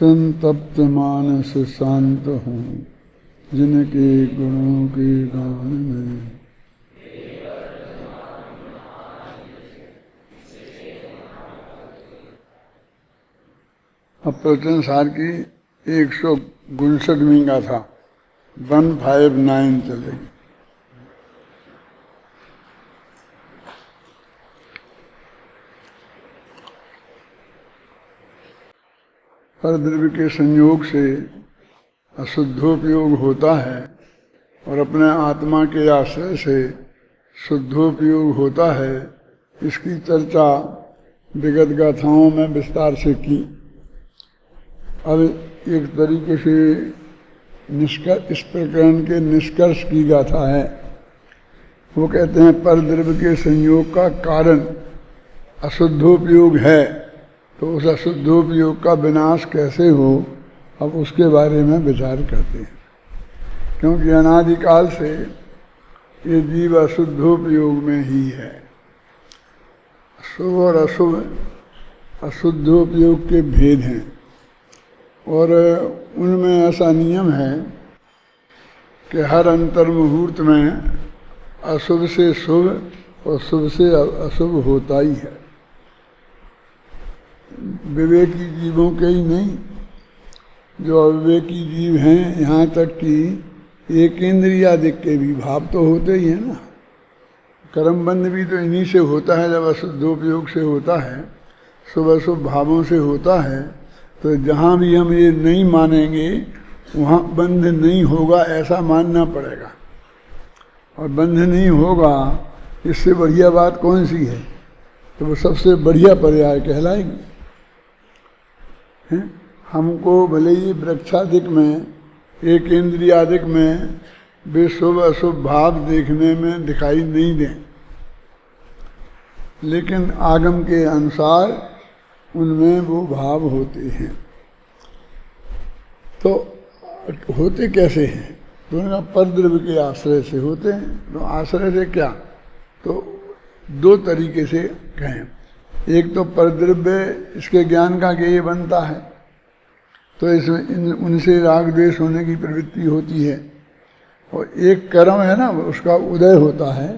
संतप्त मानस शांत हूँ जिनके गुणों के गान में। अब प्रवचन सार की 159वीं गाथा 159 चलेगी। परद्रव्य के संयोग से अशुद्धोपयोग होता है और अपने आत्मा के आश्रय से शुद्धोपयोग होता है। इसकी चर्चा विगत गाथाओं में विस्तार से की। अब एक तरीके से इस प्रकरण के निष्कर्ष की गाथा है। वो कहते हैं परद्रव्य के संयोग का कारण अशुद्धोपयोग है, तो उस अशुद्धोपयोग का विनाश कैसे हो, अब उसके बारे में विचार करते हैं। क्योंकि अनादिकाल से ये जीव अशुद्धोपयोग में ही है। शुभ और अशुभ अशुद्धोपयोग के भेद हैं और उनमें ऐसा नियम है कि हर अंतर मुहूर्त में अशुभ से शुभ और शुभ से अशुभ होता ही है। विवेकी जीवों के ही नहीं, जो अविवेकी जीव हैं, यहाँ तक कि एक इंद्रियादिक के भी भाव तो होते ही हैं ना। कर्मबंध भी तो इन्हीं से होता है, जब अशुद्धोपयोग से होता है, शुभ अशुभ भावों से होता है। तो जहाँ भी हम ये नहीं मानेंगे वहाँ बंध नहीं होगा, ऐसा मानना पड़ेगा। और बंध नहीं होगा, इससे बढ़िया बात कौन सी है? तो वो सबसे बढ़िया पर्याय कहलाएगी। हमको भले ही वृक्षादिक में, एक इंद्रियादिक में वे शुभ अशुभ भाव देखने में दिखाई नहीं दें, लेकिन आगम के अनुसार उनमें वो भाव होते हैं। तो होते कैसे हैं? तो उनका परद्रव्य के आश्रय से होते हैं। तो आश्रय से क्या? तो दो तरीके से कहें। एक तो परद्रव्य इसके ज्ञान का ज्ञेय बनता है, तो इसमें उनसे राग द्वेष होने की प्रवृत्ति होती है। और एक कर्म है ना, उसका उदय होता है,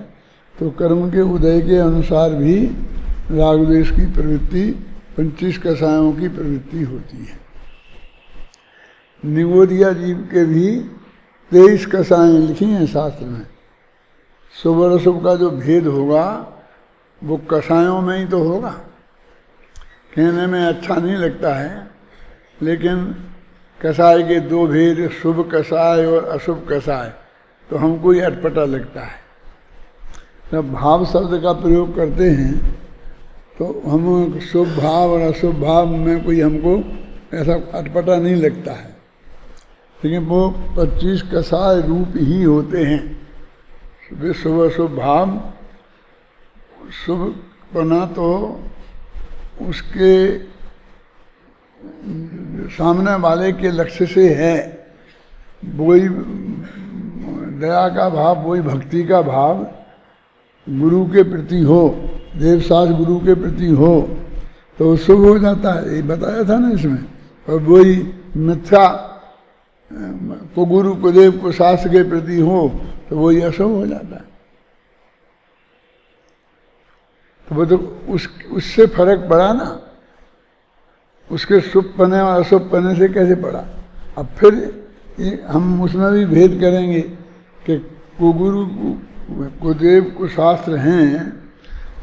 तो कर्म के उदय के अनुसार भी राग द्वेष की प्रवृत्ति, 25 कषायों की प्रवृत्ति होती है। निगोदिया जीव के भी 23 कषाएँ लिखी हैं शास्त्र में। शुभ और अशुभ का जो भेद होगा वो कषायों में ही तो होगा। कहने में अच्छा नहीं लगता है, लेकिन कषाय के दो भेद, शुभ कषाय और अशुभ कषाय, तो हमको ही अटपटा लगता है। जब भाव शब्द का प्रयोग करते हैं तो हम शुभ भाव और अशुभ भाव में कोई हमको ऐसा अटपटा नहीं लगता है, लेकिन वो 25 कषाय रूप ही होते हैं। शुभ अशुभ भाव, शुभ बना तो उसके सामने वाले के लक्ष्य से है, वही दया का भाव, वही भक्ति का भाव गुरु के प्रति हो, देवसास गुरु के प्रति हो, तो शुभ हो जाता है। ये बताया था ना इसमें। और वही मिथ्या को गुरु को देव को शास्त्र के प्रति हो, तो वही अशुभ हो जाता है। तो वो तो उससे फर्क पड़ा ना, उसके शुभ पने और अशुभ पने से कैसे पड़ा। अब फिर हम उसमें भी भेद करेंगे कि कुगुरु कुदेव को शास्त्र हैं,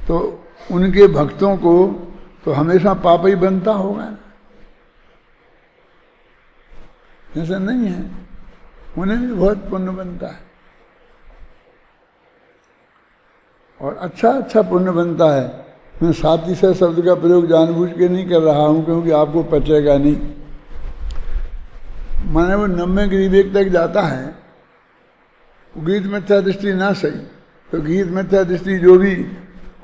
तो उनके भक्तों को तो हमेशा पाप ही बनता होगा, ऐसा नहीं है। उन्हें भी बहुत पुण्य बनता है और अच्छा अच्छा पुण्य बनता है। मैं साथी से शब्द का प्रयोग जानबूझ के नहीं कर रहा हूँ, क्योंकि आपको पचेगा नहीं। माने वो 90 विवेक तक जाता है, गीत मिथ्या दृष्टि ना सही, तो गीत मिथ्या दृष्टि जो भी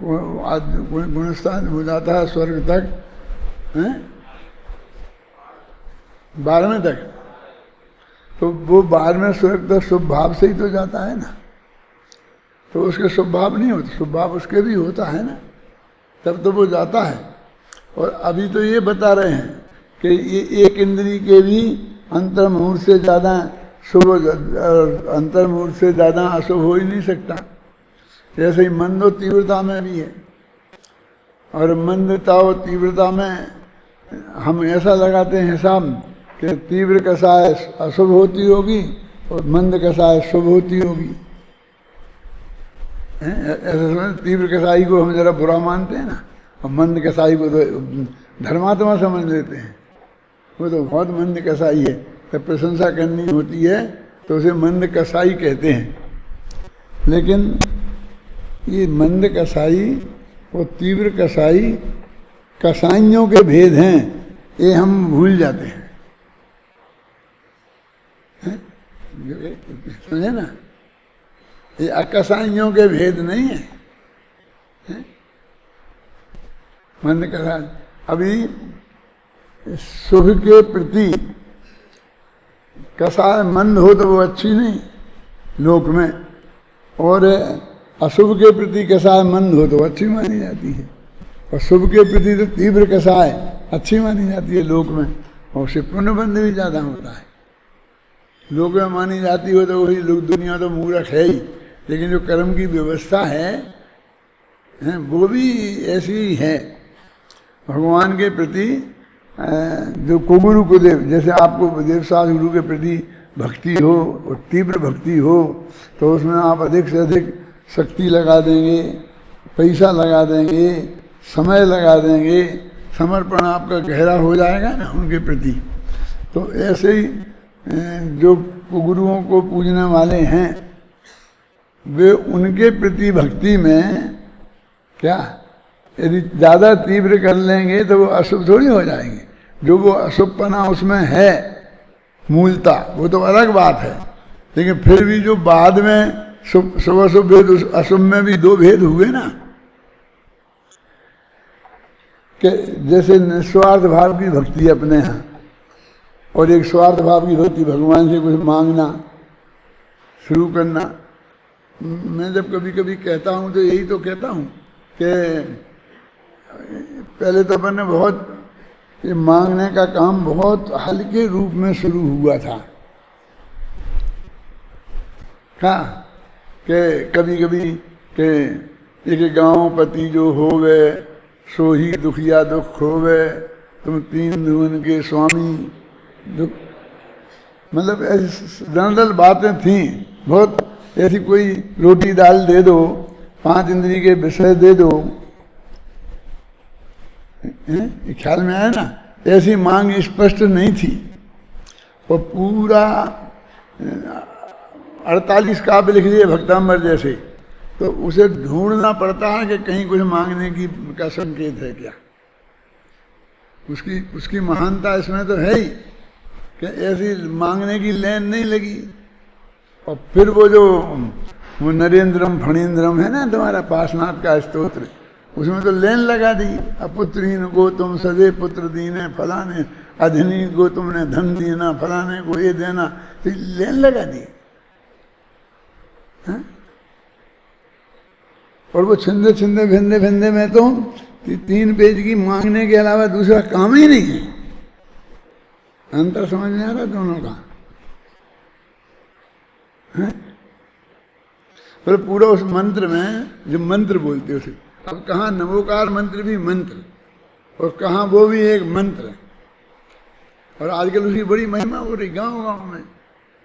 गुणस्थान हो जाता है स्वर्ग तक, 12वें तक, तो वो 12वें स्वर्ग तक शुभ भाव से ही तो जाता है ना। तो उसके शुभ भाव नहीं होते, शुभ भाव उसके भी होता है ना, तब तो वो जाता है। और अभी तो ये बता रहे हैं कि ये एक इंद्री के भी अंतर्मुहूर्त से ज़्यादा शुभ, अंतर्मुहूर्त से ज़्यादा अशुभ हो ही नहीं सकता। जैसे ही मंद और तीव्रता में भी है, और मंदता और तीव्रता में हम ऐसा लगाते हैं हिसाब कि तीव्र कषाय अशुभ होती होगी और मंद कषाय शुभ होती होगी। ऐसा समझ, तीव्र कसाई को हम जरा बुरा मानते हैं ना, और मंद कसाई को तो धर्मात्मा समझ लेते हैं। वो तो बहुत मंद कसाई है, जब प्रशंसा करनी होती है तो उसे मंद कसाई कहते हैं। लेकिन ये मंद कसाई और तीव्र कसाई कसाइयों के भेद हैं, ये हम भूल जाते हैं। समझे ना, ये अकसाइयों के भेद नहीं है, मंद कसाई। अभी शुभ के प्रति कसाय मंद हो तो वो अच्छी नहीं लोक में, और अशुभ के प्रति कसाय मंद हो तो अच्छी मानी जाती है, और शुभ के प्रति तो तीव्र कसाय अच्छी मानी जाती है लोक में, और उससे पुण्यबंध भी ज़्यादा होता है। लोक में मानी जाती हो तो वही लोग, दुनिया तो मूर्ख है ही, लेकिन जो कर्म की व्यवस्था है वो भी ऐसी ही है। भगवान के प्रति जो कुगुरु कुदेव, जैसे आपको देवसास गुरु के प्रति भक्ति हो और तीव्र भक्ति हो तो उसमें आप अधिक से अधिक शक्ति लगा देंगे, पैसा लगा देंगे, समय लगा देंगे, समर्पण आपका गहरा हो जाएगा ना उनके प्रति। तो ऐसे ही जो गुरुओं को पूजने वाले हैं वे उनके प्रति भक्ति में क्या यदि ज़्यादा तीव्र कर लेंगे तो वो अशुभ थोड़ी हो जाएंगे। जो वो अशुभपना उसमें है मूलता, वो तो अलग बात है, लेकिन फिर भी जो बाद में शुभ अशुभ भेद, उस अशुभ में भी दो भेद हुए ना, कि जैसे निस्वार्थ भाव की भक्ति अपने यहाँ, और एक स्वार्थ भाव की भक्ति, भगवान से कुछ मांगना शुरू करना। मैं जब कभी कभी कहता हूँ तो यही तो कहता हूँ कि पहले तो अपन ने बहुत ये मांगने का काम बहुत हल्के रूप में शुरू हुआ था। हाँ, कि कभी कभी के एक गाँव पति जो हो गए सो ही दुखिया दुख हो गए, तुम तीन धुवन के स्वामी दुख, मतलब ऐसी जनरल बातें थीं बहुत। ऐसी कोई रोटी दाल दे दो, 5 इंद्री के विषय दे दो, ख्याल में आया ना, ऐसी मांग स्पष्ट नहीं थी। और पूरा 48 काव्य लिख लिए भक्तांबर जैसे, तो उसे ढूंढना पड़ता है कि कहीं कुछ मांगने की का संकेत है क्या। उसकी महानता इसमें तो है ही कि ऐसी मांगने की लेन नहीं लगी। और फिर वो जो वो नरेंद्रम फणींद्रम है ना तुम्हारा पार्श्वनाथ का स्तोत्र, उसमें तो लेन लगा दी। अपुत्रीन को तुम सदे पुत्र दीने, फलाने अधनी को तुमने धन देना, फलाने को ये देना, तो लेन लगा दी। हाँ? और वो छिंदे छिंदे भिंदे भिंदे में तो 3 पेज की मांगने के अलावा दूसरा काम ही नहीं है। अंतर समझ में आ रहा दोनों का? पर पूरा उस मंत्र में जो मंत्र बोलते उसे, अब कहाँ नमोकार मंत्र भी मंत्र, और कहाँ वो भी एक मंत्र। और आजकल उसकी बड़ी महिमा हो रही गांव गांव में,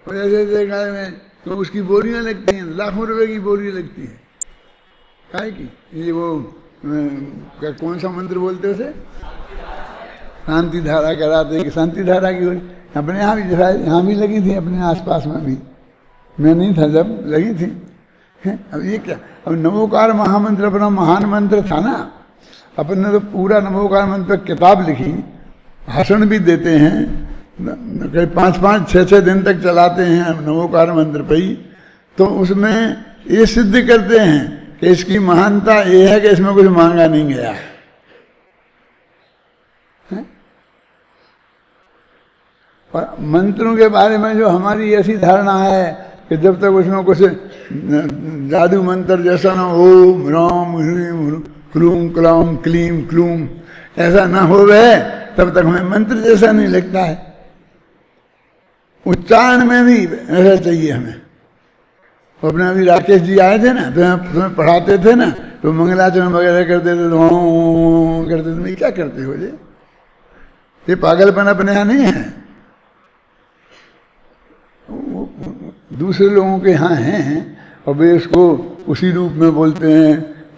और ऐसे देखा में तो उसकी बोरियां लगती हैं, लाखों रुपए की बोरी लगती है। काहे की? ये वो कौन सा मंत्र बोलते उसे, शांति धारा कराते हैं कि शांति धारा की बोली अपने यहाँ भी, यहाँ भी लगी थी, अपने आसपास में भी। मैं नहीं था जब लगी थी। अब ये क्या, अब नमोकार महामंत्र अपना महान मंत्र था ना। अपन ने तो पूरा नमोकार मंत्र किताब लिखी, भाषण भी देते हैं, कई 5-5, 6-6 दिन तक चलाते हैं नमोकार मंत्र पे ही। तो उसमें ये सिद्ध करते हैं कि इसकी महानता ये है कि इसमें कुछ मांगा नहीं गया है। और मंत्रों के बारे में जो हमारी ऐसी धारणा है कि जब तक उसमें कुछ जादू मंत्र जैसा ना ओम राम ह्रीम क्लूम क्लाम क्लीम क्लूम ऐसा ना हो गए तब तक हमें मंत्र जैसा नहीं लगता है। उच्चारण में भी ऐसा चाहिए हमें। अपने अभी राकेश जी आए थे ना, तो तुम्हें पढ़ाते थे ना, तो मंगलाचरण वगैरह करते थे, तो करते थे, क्या करते हो ये पागलपन अपने यहाँ नहीं है, दूसरे लोगों के यहाँ हैं, और वे उसको उसी रूप में बोलते हैं।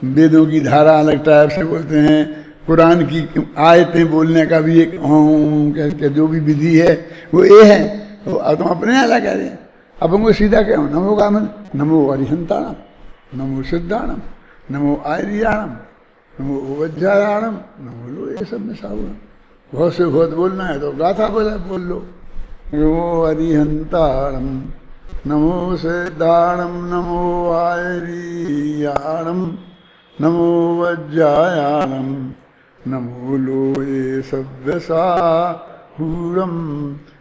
वेदों की धारा अलग टाइप से बोलते हैं, कुरान की आयतें बोलने का भी एक करके जो भी विधि है वो ये है। तो तुम अपने यहाँ कह रहे हैं, अब हमको सीधा क्या हो, नमो कामन, नमो अरिहंताणम, नमो सिद्धाणम, नमो आयरियाणम, नमो वज्रायाणम, नमो लो, ये सब में साबुन बहुत से बहुत बोलना है तो गाथा बोल लो, नमो अरिहंताणम, नमो सिद्धाणम, नमो आयरियाणम, नमो वज्रायाणम, नमो लोये सव्यसाहूरम।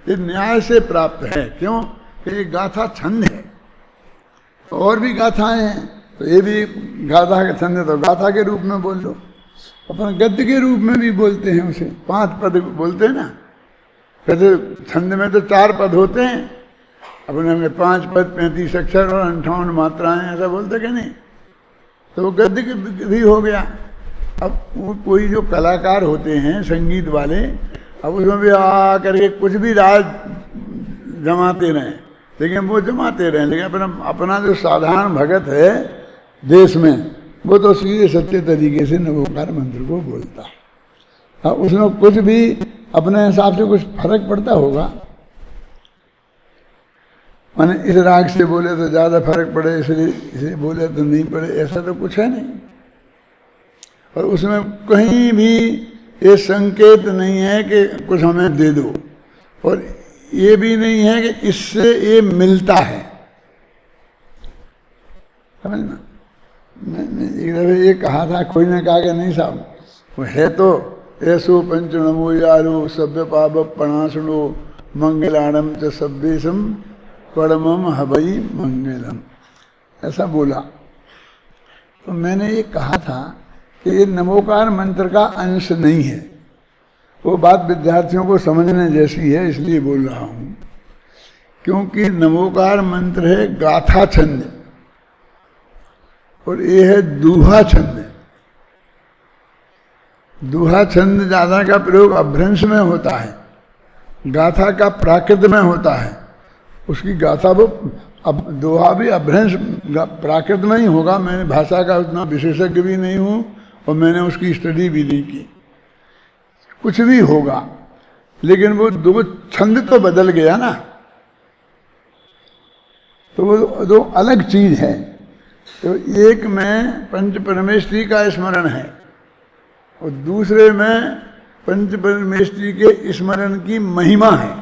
ये न्याय से प्राप्त है। क्यों कि ये गाथा छंद है, और भी गाथाएं हैं, तो ये भी गाथा का छंद है, तो गाथा के रूप में बोल लो। अपन गद्य के रूप में भी बोलते हैं उसे, 5 पद बोलते हैं ना। कहते छंद में तो 4 पद होते हैं, अपने में 5 पद, 35 अक्षर और 58 मात्राएं, ऐसा बोलते कि नहीं। तो वो गद्य भी हो गया। अब वो कोई जो कलाकार होते हैं संगीत वाले, अब उसमें भी आ करके कुछ भी राज जमाते रहें, लेकिन वो जमाते रहें, लेकिन अपना जो साधारण भगत है देश में, वो तो सीधे सच्चे तरीके से नमोकार मंत्र को बोलता है। अब उसमें कुछ भी अपने हिसाब से कुछ फर्क पड़ता होगा, माने इस राग से बोले तो ज्यादा फर्क पड़े, इसलिए बोले तो नहीं पड़े, ऐसा तो कुछ है नहीं। और उसमें कहीं भी ये संकेत नहीं है कि कुछ हमें दे दो, और ये भी नहीं है कि इससे ये मिलता है। समझना, मैंने एक दफे ये कहा था, कोई ने कहा कि नहीं साहब, वो है तो ऐसो पंच नमो यारो सभ्य पाप प्रणाशनो मंगलाणम च सभ्यसम परमम हवई मंगलम, ऐसा बोला। तो मैंने ये कहा था कि ये नमोकार मंत्र का अंश नहीं है। वो बात विद्यार्थियों को समझने जैसी है, इसलिए बोल रहा हूं, क्योंकि नमोकार मंत्र है गाथा छंद, और ये है दूहा छंद। दूहा छंद ज्यादा का प्रयोग अभ्रंश में होता है, गाथा का प्राकृत में होता है। उसकी गाथा वो अब दोहा भी अभ्रंश प्राकृत में ही होगा। मैंने भाषा का उतना विशेषज्ञ भी नहीं हूं, और मैंने उसकी स्टडी भी नहीं की। कुछ भी होगा, लेकिन वो दो छंद तो बदल गया ना, तो वो दो अलग चीज है। तो एक में पंच परमेष्ठी का स्मरण है, और दूसरे में पंच परमेष्ठी के स्मरण की महिमा है।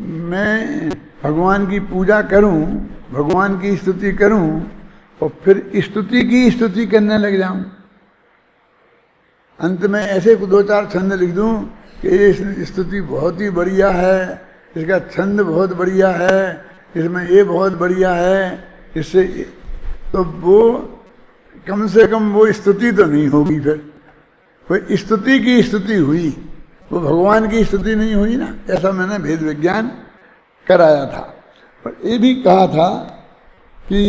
मैं भगवान की पूजा करूं, भगवान की स्तुति करूं, और फिर स्तुति की स्तुति करने लग जाऊं, अंत में ऐसे 2-4 छंद लिख दूं कि ये स्तुति बहुत ही बढ़िया है, इसका छंद बहुत बढ़िया है, इसमें ये बहुत बढ़िया है, इससे तो वो कम से कम वो स्तुति तो नहीं होगी। फिर कोई स्तुति की स्तुति हुई, वो भगवान की स्तुति नहीं हुई ना। ऐसा मैंने भेद विज्ञान कराया था। पर ये भी कहा था कि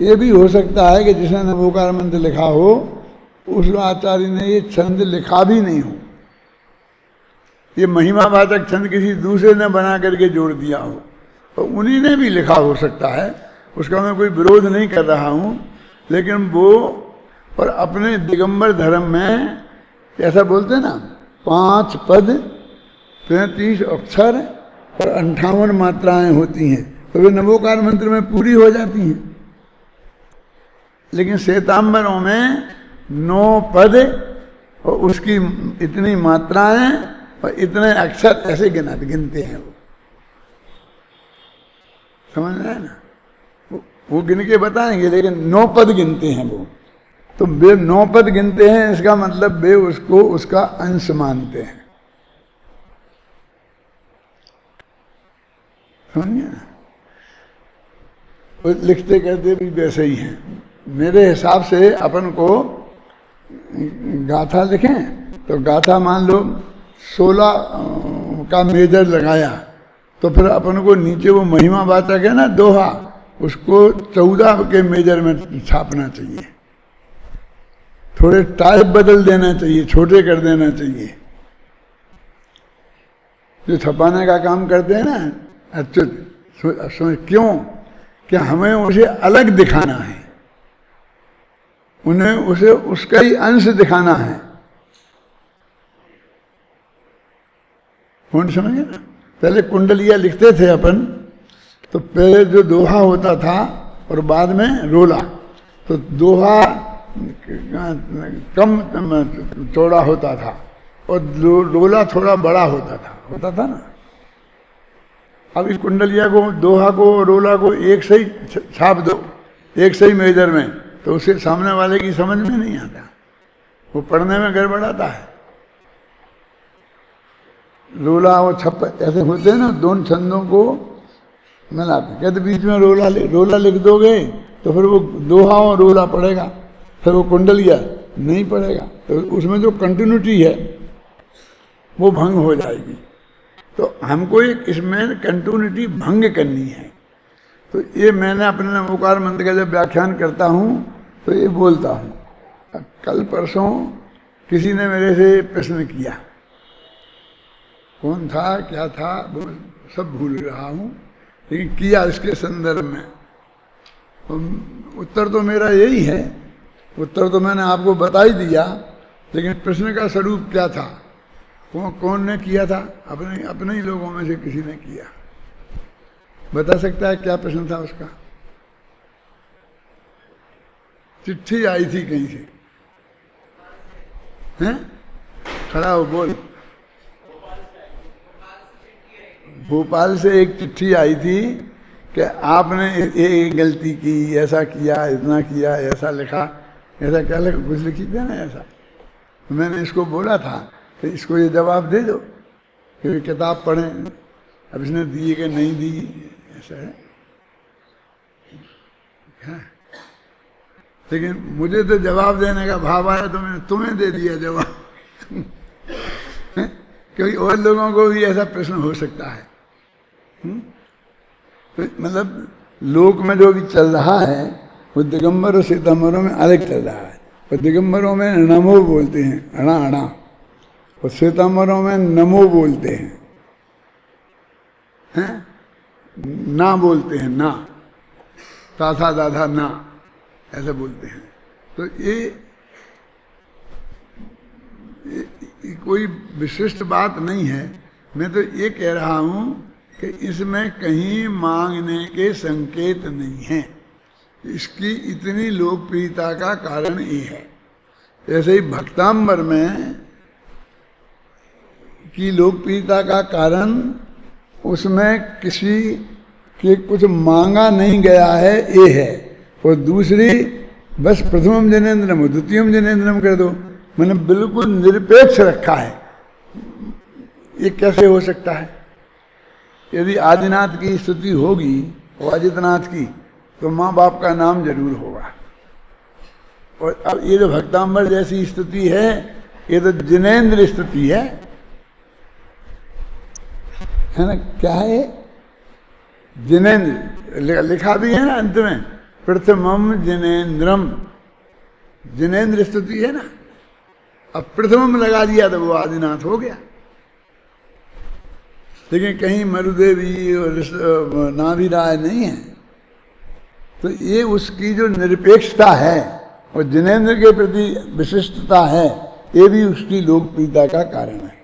ये भी हो सकता है कि जिसने नमोकार मंत्र लिखा हो, उस आचार्य ने ये छंद लिखा भी नहीं हो, ये महिमावाचक छंद किसी दूसरे ने बना करके जोड़ दिया हो, तो उन्हीं ने भी लिखा हो सकता है। उसका मैं कोई विरोध नहीं कर रहा हूँ, लेकिन वो और अपने दिगंबर धर्म में ऐसा बोलते हैं ना, 5 पद, 35 अक्षर और 58 मात्राएं होती हैं, तो वे नमोकार मंत्र में पूरी हो जाती हैं। लेकिन श्वेतांबरों में 9 पद और उसकी इतनी मात्राएं और इतने अक्षर ऐसे गिनते हैं। वो समझ रहे हैं ना, वो गिन के बताएंगे, लेकिन 9 पद गिनते हैं वो। तो वे 9 पद गिनते हैं, इसका मतलब वे उसको उसका अंश मानते हैं। समझिए, लिखते कहते भी वैसे ही हैं। मेरे हिसाब से अपन को गाथा लिखें तो गाथा मान लो 16 का मेजर लगाया, तो फिर अपन को नीचे वो महिमा वाचक है ना दोहा, उसको 14 के मेजर में छापना चाहिए। थोड़े टाइप बदल देना चाहिए, छोटे कर देना चाहिए। जो छपाने का काम करते हैं ना अच्युत, क्यों? कि हमें उसे अलग दिखाना है, उन्हें उसे उसका ही अंश दिखाना है। कौन समझे ना? पहले कुंडलिया लिखते थे अपन, तो पहले जो दोहा होता था और बाद में रोला, तो दोहा कम चौड़ा होता था और रोला थोड़ा बड़ा होता था ना। अब इस कुंडलिया को, दोहा को, रोला को एक सही छाप दो, एक सही मेजर में, तो उसे सामने वाले की समझ में नहीं आता, वो पढ़ने में गड़बड़ आता है। रोला और छप्पा ऐसे होते हैं ना, दोनों छंदों को मिलाते, कहते बीच में रोला लिख दोगे तो फिर वो दोहा और रोला पड़ेगा, फिर वो कुंडलिया नहीं पड़ेगा, तो उसमें जो कंटिन्यूटी है वो भंग हो जाएगी। तो हमको एक इसमें कंटिन्यूटी भंग करनी है। तो ये मैंने अपने नमोकार मंत्र का जब व्याख्यान करता हूँ तो ये बोलता हूँ। कल परसों किसी ने मेरे से प्रश्न किया, कौन था क्या था वो सब भूल रहा हूँ, लेकिन किया इसके संदर्भ में। उत्तर तो मेरा यही है, उत्तर तो मैंने आपको बता ही दिया, लेकिन प्रश्न का स्वरूप क्या था, कौन ने किया था? अपने ही लोगों में से किसी ने किया। बता सकता है क्या प्रश्न था उसका? चिट्ठी आई थी कहीं से, हैं? खड़ा हो बोल। भोपाल से एक चिट्ठी आई थी कि आपने ये गलती की, ऐसा किया, इतना किया, ऐसा लिखा, ऐसा क्या लिखा, कुछ लिखी थी ना ऐसा। मैंने इसको बोला था कि इसको ये जवाब दे दो कि किताब पढ़ें, अब इसने दी कि नहीं दी, ऐसा है। लेकिन मुझे तो जवाब देने का भाव आया तो मैंने तुम्हें दे दिया जवाब। क्योंकि और लोगों को भी ऐसा प्रश्न हो सकता है। तो मतलब लोक में जो भी चल रहा है वो दिगंबर और श्वेतांबरों में अलग चल रहा है। और दिगंबरों में नमो बोलते हैं, अणा अणा, और श्वेतांबरों में नमो बोलते हैं, ना बोलते हैं, ना, ताथा दाधा ना, ऐसे बोलते हैं। तो ये कोई विशिष्ट बात नहीं है। मैं तो ये कह रहा हूं कि इसमें कहीं मांगने के संकेत नहीं है। इसकी इतनी लोकप्रियता का कारण ये है। ऐसे ही भक्तांबर में की लोकप्रियता का कारण उसमें किसी के कुछ मांगा नहीं गया है, ये है। और दूसरी, बस प्रथमम जनेन्द्रम द्वितीयम जनेन्द्रम कर दो, मैंने बिल्कुल निरपेक्ष रखा है। ये कैसे हो सकता है? यदि आदिनाथ की स्तुति होगी और आदित्यनाथ की, तो माँ बाप का नाम जरूर होगा। और अब ये जो भक्तांबर जैसी स्तुति है, ये तो जिनेन्द्र स्तुति है ना? क्या है? जिनेन्द्र लिखा भी है ना अंत में, प्रथमम जिनेन्द्रम, जिनेन्द्र स्तुति है ना। अब प्रथमम लगा दिया तो वो आदिनाथ हो गया। लेकिन कहीं मरुदेवी और नाभि राय नहीं है। तो ये उसकी जो निरपेक्षता है और जिनेन्द्र के प्रति विशिष्टता है, ये भी उसकी लोकप्रियता का कारण है।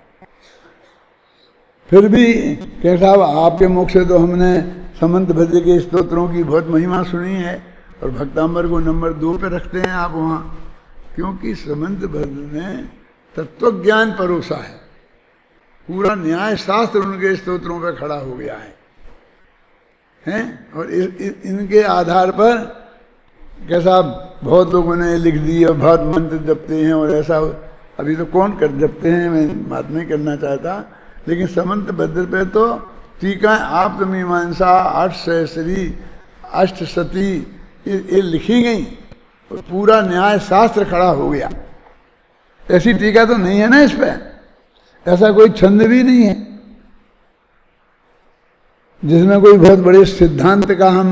फिर भी कह साहब आपके मुख से तो हमने समंत भद्र के स्तोत्रों की बहुत महिमा सुनी है, और भक्तांबर को नंबर 2 पे रखते हैं आप वहाँ, क्योंकि समंत भद्र ने तत्वज्ञान परोसा है। पूरा न्याय शास्त्र उनके स्तोत्रों पर खड़ा हो गया है? और इनके आधार पर कैसा बहुत लोगों ने लिख दी और बहुत मंत्र जपते हैं, और ऐसा अभी तो कौन कर जपते हैं, मैं बात नहीं करना चाहता। लेकिन समंत भद्र पे तो टीका आप्तमीमांसा, 8 सहस्री, अष्टशती ये लिखी गई, और पूरा न्याय शास्त्र खड़ा हो गया। ऐसी टीका तो नहीं है ना इस पे, ऐसा कोई छंद भी नहीं है जिसमें कोई बहुत बड़े सिद्धांत का हम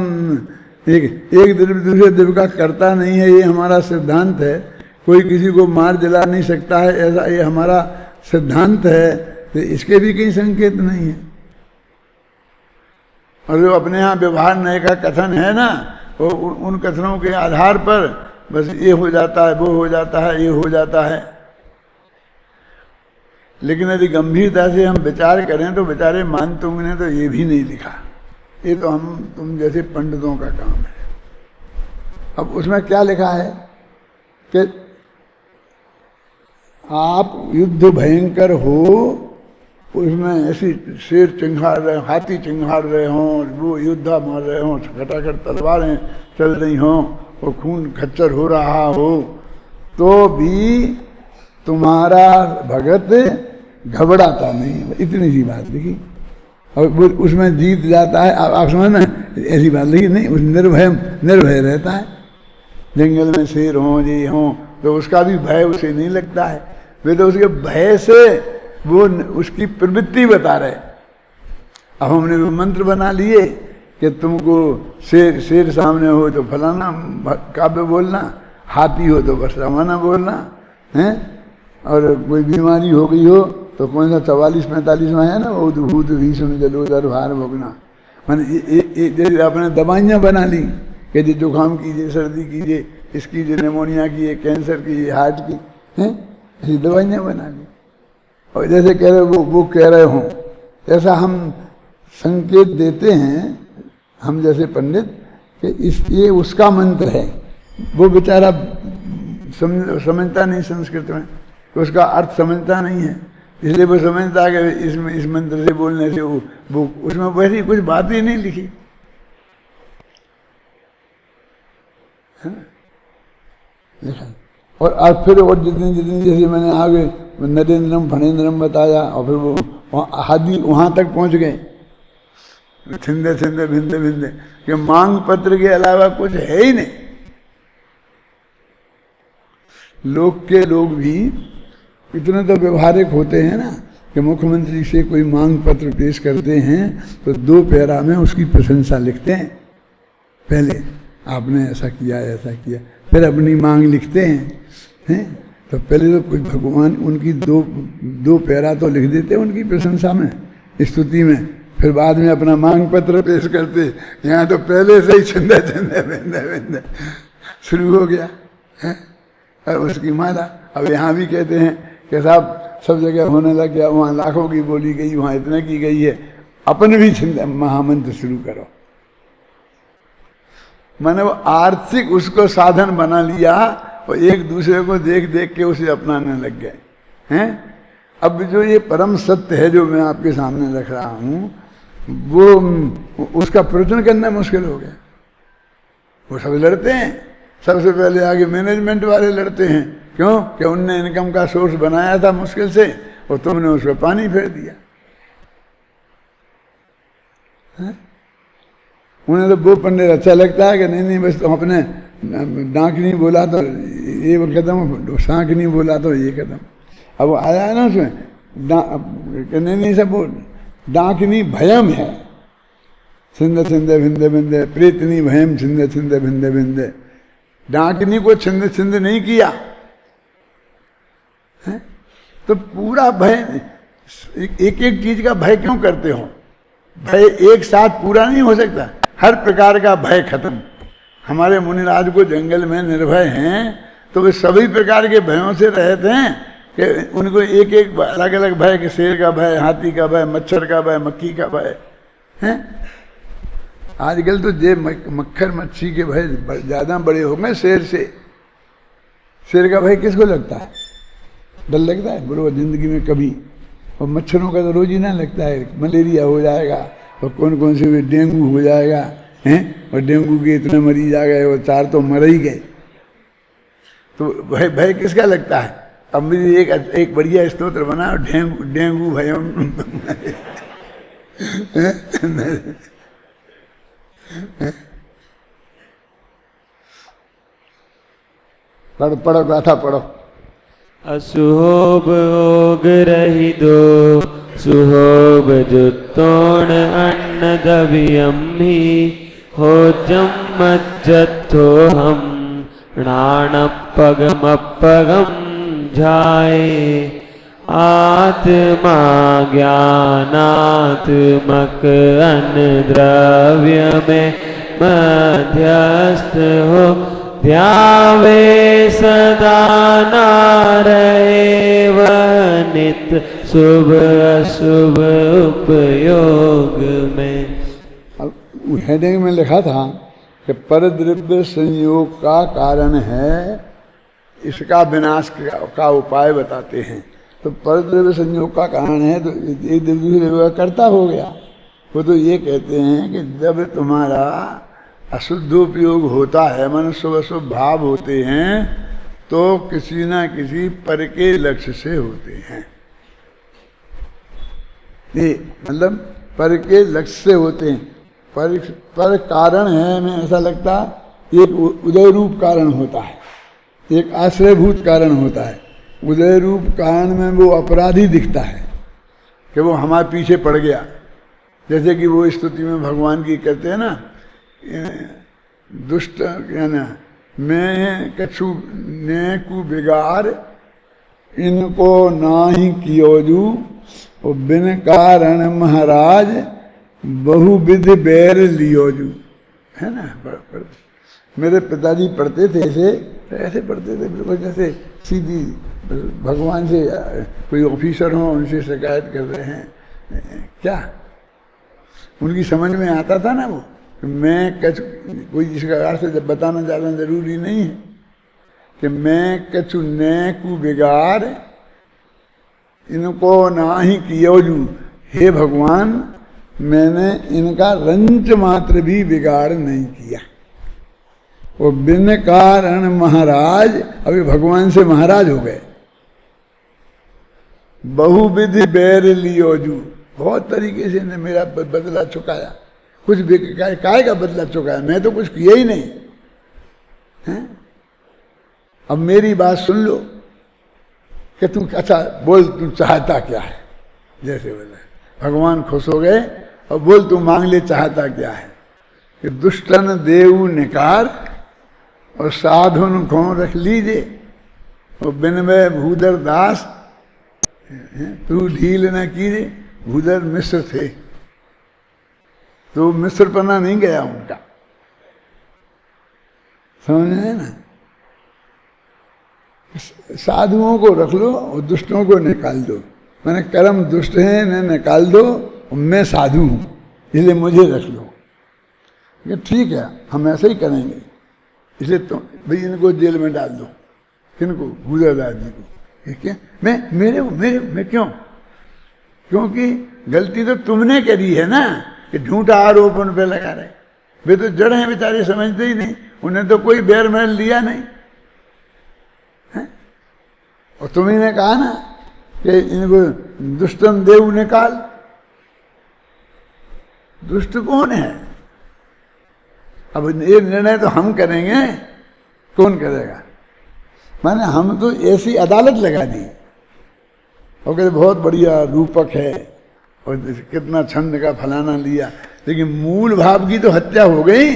एक द्रव्य दूसरे द्रव्य का करता नहीं है, ये हमारा सिद्धांत है। कोई किसी को मार जला नहीं सकता है, ऐसा ये हमारा सिद्धांत है। तो इसके भी कहीं संकेत नहीं है। और जो अपने यहाँ व्यवहार नए का कथन है ना, वो उन कथनों के आधार पर बस ये हो जाता है, वो हो जाता है, ये हो जाता है। लेकिन यदि गंभीरता से हम विचार करें तो बेचारे मानतुंग ने तो ये भी नहीं लिखा। ये तो हम तुम जैसे पंडितों का काम है। अब उसमें क्या लिखा है कि आप युद्ध भयंकर हो, उसमें ऐसी शेर चिंगाड़ रहे, हाथी चिंगाड़ रहे हों, वो योद्धा मार रहे हों, खटाखट तलवारें चल रही हों, वो खून खच्चर हो रहा हो, तो भी तुम्हारा भगत घबराता नहीं। इतनी सी बात लिखी और वो उसमें जीत जाता है। आप समझ में ऐसी बात लिखी नहीं, उस निर्भय रहता है। जंगल में शेर हों, ये हों, तो उसका भी भय उसे नहीं लगता है। वे तो उसके भय से वो उसकी प्रवृत्ति बता रहे। अब हमने वो मंत्र बना लिए कि तुमको शेर सामने हो तो फलाना काव्य बोलना, हाथी हो तो बस रवाना बोलना है, और कोई बीमारी हो गई हो तो कौन सा 44-45 में है ना, वो भूत भीषण जलोदर भार भोगना। मैंने जैसे आपने दवाइयाँ बना ली कि जी जुकाम कीजिए, सर्दी कीजिए, इसकी जो निमोनिया की, कैंसर की, हार्ट की, हैं, ऐसी दवाइयाँ बना ली। और जैसे कह रहे वो कह रहे हों, ऐसा हम संकेत देते हैं हम जैसे पंडित कि ये उसका मंत्र है। वो बेचारा समझता नहीं संस्कृत में, तो उसका अर्थ समझता नहीं है, इसलिए वो समझता है कि इसमें इस मंत्र से बोलने से वो उसमें वैसी कुछ बात ही नहीं लिखी है ना, लिखा। और अब फिर और जितनी जैसे मैंने आगे नरेंद्रम फणेंद्रम बताया, और फिर वो हादी वहाँ तक पहुँच गए, छिंदे छिंदे भिंदे भिंदे, कि मांग पत्र के अलावा कुछ है ही नहीं। लोग भी इतने तो व्यवहारिक होते हैं ना कि मुख्यमंत्री से कोई मांग पत्र पेश करते हैं तो 2 पैरा में उसकी प्रशंसा लिखते हैं। पहले आपने ऐसा किया, ऐसा किया, फिर अपनी मांग लिखते हैं। तो पहले तो कोई भगवान उनकी 2 पैरा तो लिख देते उनकी प्रशंसा में, स्तुति में, फिर बाद में अपना मांग पत्र पेश करते। यहाँ तो पहले से ही छिंदे छिंदे बिंदे बिंदे शुरू हो गया है और उसकी माला। अब यहाँ भी कहते हैं कि साहब सब जगह होने लग गया, वहाँ लाखों की बोली गई, वहाँ इतने की गई है, अपन भी छिंदे महामंत्र शुरू करो। मैंने वो आर्थिक उसको साधन बना लिया और एक दूसरे को देख देख के उसे अपनाने लग गए हैं। अब जो ये परम सत्य है जो मैं आपके सामने रख रहा हूँ, वो उसका प्रवचन करना मुश्किल हो गया। वो सब लड़ते हैं, सबसे पहले आगे मैनेजमेंट वाले लड़ते हैं, क्यों कि उनने इनकम का सोर्स बनाया था मुश्किल से और तुमने उस पर पानी फेर दिया है? उन्हें तो वो पंडित अच्छा लगता है कि नहीं बस तुम अपने डांक नहीं बोला तो ये कदम, शांख नहीं बोला तो ये कदम। अब वो आया है ना उसमें नहीं सब वो डांकनी भयम है, छिंदे छिंदे भिंदे भिंदे, प्रेतनी भयम छिंदे छिंदे भिंदे भिंदे। डांकनी को छिंदे छिंदे नहीं किया है? तो पूरा भय, एक एक चीज का भय क्यों करते हो? भय एक साथ पूरा नहीं हो सकता, हर प्रकार का भय खत्म। हमारे मुनिराज को जंगल में निर्भय हैं तो वे सभी प्रकार के भयों से रहते हैं कि उनको एक एक अलग अलग भय, कि शेर का भय, हाथी का भय, मच्छर का भय, मक्खी का भय है। आजकल तो ये मक्खर मच्छी के भय ज्यादा बड़े हो गए शेर से। शेर का भय किसको लगता है? डर लगता है बोलो जिंदगी में कभी। और मच्छरों का तो रोज ही ना लगता है, मलेरिया हो जाएगा और कौन कौन से भी डेंगू हो जाएगा हैं, और डेंगू के इतने मरीज आ गए और 4 तो मर ही गए। तो भय किसका लगता है? अब मेरी एक बढ़िया स्तोत्र बना, डेंगू भयम पढ़ो गाथा पढ़ो। असुहोब ओग रही दो सुहोब जुत्तोण अन्न दबियम्ही हो जम्मज्जत्थो हम णाणपगमपगम जाए आत्मा ज्ञानात्मक अन्न द्रव्य में मध्यस्थ हो ध्यावे सदा नारएव नित्य शुभ अशुभ उपयोग में। अब हेडिंग में लिखा था कि परद्रव्य संयोग का कारण है, इसका विनाश का उपाय बताते हैं। तो परद्रव्य संयोग का कारण है तो एक दूसरे का कर्ता हो गया। वो तो ये कहते हैं कि जब तुम्हारा अशुद्धोपयोग होता है, मनुष्य अशुभ भाव होते हैं, तो किसी ना किसी पर के लक्ष्य से होते हैं। ये मतलब पर के लक्ष्य से होते हैं। पर कारण है, हमें ऐसा लगता एक उदय रूप कारण होता है, एक आश्रयभूत कारण होता है। उदय रूप कारण में वो अपराधी दिखता है कि वो हमारे पीछे पड़ गया। जैसे कि वो स्तुति में भगवान की कहते हैं ना, दुष्ट क्या ना, मैं कछु ने कु बिगाड़ इनको नाही कियोजू और बिन कारण महाराज बहुविध बैर लियोजू, है ना। मेरे पिताजी पढ़ते थे ऐसे पढ़ते थे बिल्कुल जैसे सीधी भगवान से कोई ऑफिसर हो उनसे शिकायत कर रहे हैं क्या। उनकी समझ में आता था ना वो, मैं कछु, कोई इसका अर्थ जब बताना ज़्यादा जरूरी नहीं है कि मैं कछु न कु बिगाड़ इनको ना ही कियोजू, हे भगवान मैंने इनका रंच मात्र भी बिगाड़ नहीं किया। वो बिन कारण महाराज, अभी भगवान से महाराज हो गए। बहुविधि बैर लियोजू, बहुत तरीके से ने मेरा बदला चुकाया। कुछ काय का बदला चुकाया, मैं तो कुछ किया ही नहीं है। अब मेरी बात सुन लो कि तुम अच्छा बोल, तुम चाहता क्या है। जैसे बोला भगवान खुश हो गए और बोल तू मांग ले, चाहता क्या है। कि दुष्टन देव निकार और साधुन को रख लीजिए और बिनवे भूदर दास तू ढील न कीजिए। भूदर मिस्र थे तो मिस्र पना नहीं गया उनका, समझ में ना। साधुओं को रख लो और दुष्टों को निकाल दो। मैंने कर्म दुष्ट हैं इन्हें निकाल दो और मैं साधु हूं इसलिए मुझे रख लो। ये ठीक है, हम ऐसे ही करेंगे। इसलिए तो भाई इनको जेल में डाल दो। किनको? भूदेवदास जी को। क्या मैं क्यों? क्योंकि गलती तो तुमने करी है ना, कि झूठा आरोप उन पे लगा रहे। वे तो जड़ हैं बेचारे, समझते ही नहीं। उन्हें तो कोई बैर मैल लिया नहीं है? और तुम्ही ने कहा ना कि इनको दुष्टन देव निकाल। दुष्ट कौन है? अब ये निर्णय तो हम करेंगे, कौन करेगा? माने हम तो ऐसी अदालत लगा दी और कहते बहुत बढ़िया रूपक है और कितना छंद का फलाना लिया, लेकिन मूल भाव की तो हत्या हो गई।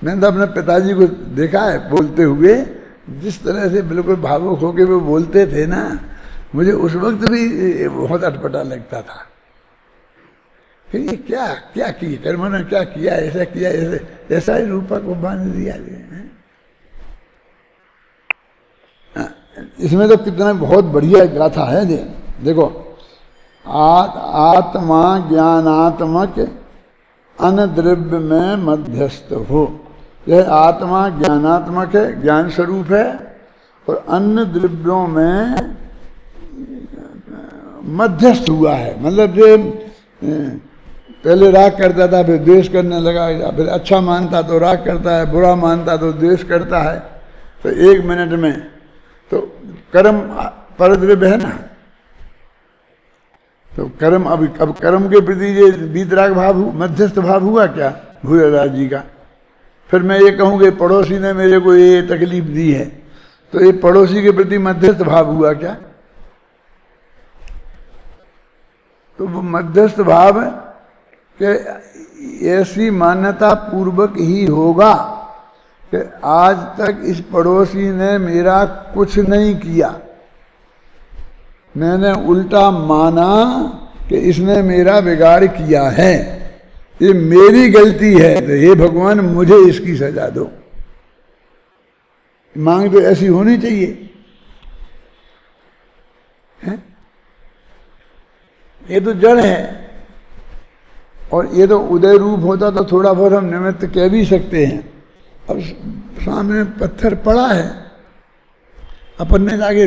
मैंने तो अपने पिताजी को देखा है बोलते हुए, जिस तरह से बिल्कुल भावुक होकर वो बोलते थे ना, मुझे उस वक्त भी बहुत अटपटा लगता था। फिर ये क्या क्या किए कर्म ने, क्या किया, ऐसा किया, ऐसा ही रूपक को बांध दिया। इसमें तो कितना बहुत बढ़िया गाथा है। देखो, आत्मा ज्ञानात्मक अनद्रव्य में मध्यस्थ हो। यह आत्मा ज्ञानात्मक है, ज्ञान स्वरूप है, और अन्य द्रव्यों में मध्यस्थ हुआ है। मतलब जो पहले राग करता था फिर द्वेष करने लगा, या फिर अच्छा मानता तो राग करता है, बुरा मानता तो द्वेष करता है। तो एक मिनट में तो कर्म परद्रव्य है ना, तो कर्म अब कर्म के प्रति ये वीतराग भाव मध्यस्थ भाव हुआ क्या भूदेवदास जी का? फिर मैं ये कहूँ कि पड़ोसी ने मेरे को ये तकलीफ दी है, तो ये पड़ोसी के प्रति मध्यस्थ भाव हुआ क्या? तो वो मध्यस्थ भाव कि ऐसी मान्यता पूर्वक ही होगा कि आज तक इस पड़ोसी ने मेरा कुछ नहीं किया, मैंने उल्टा माना कि इसने मेरा बिगाड़ किया है, ये मेरी गलती है, तो हे भगवान मुझे इसकी सजा दो। मांग तो ऐसी होनी चाहिए है? ये तो जड़ है, और ये तो उदय रूप होता तो थोड़ा बहुत हम निमित्त कह भी सकते हैं। अब सामने पत्थर पड़ा है, अपन ने जाके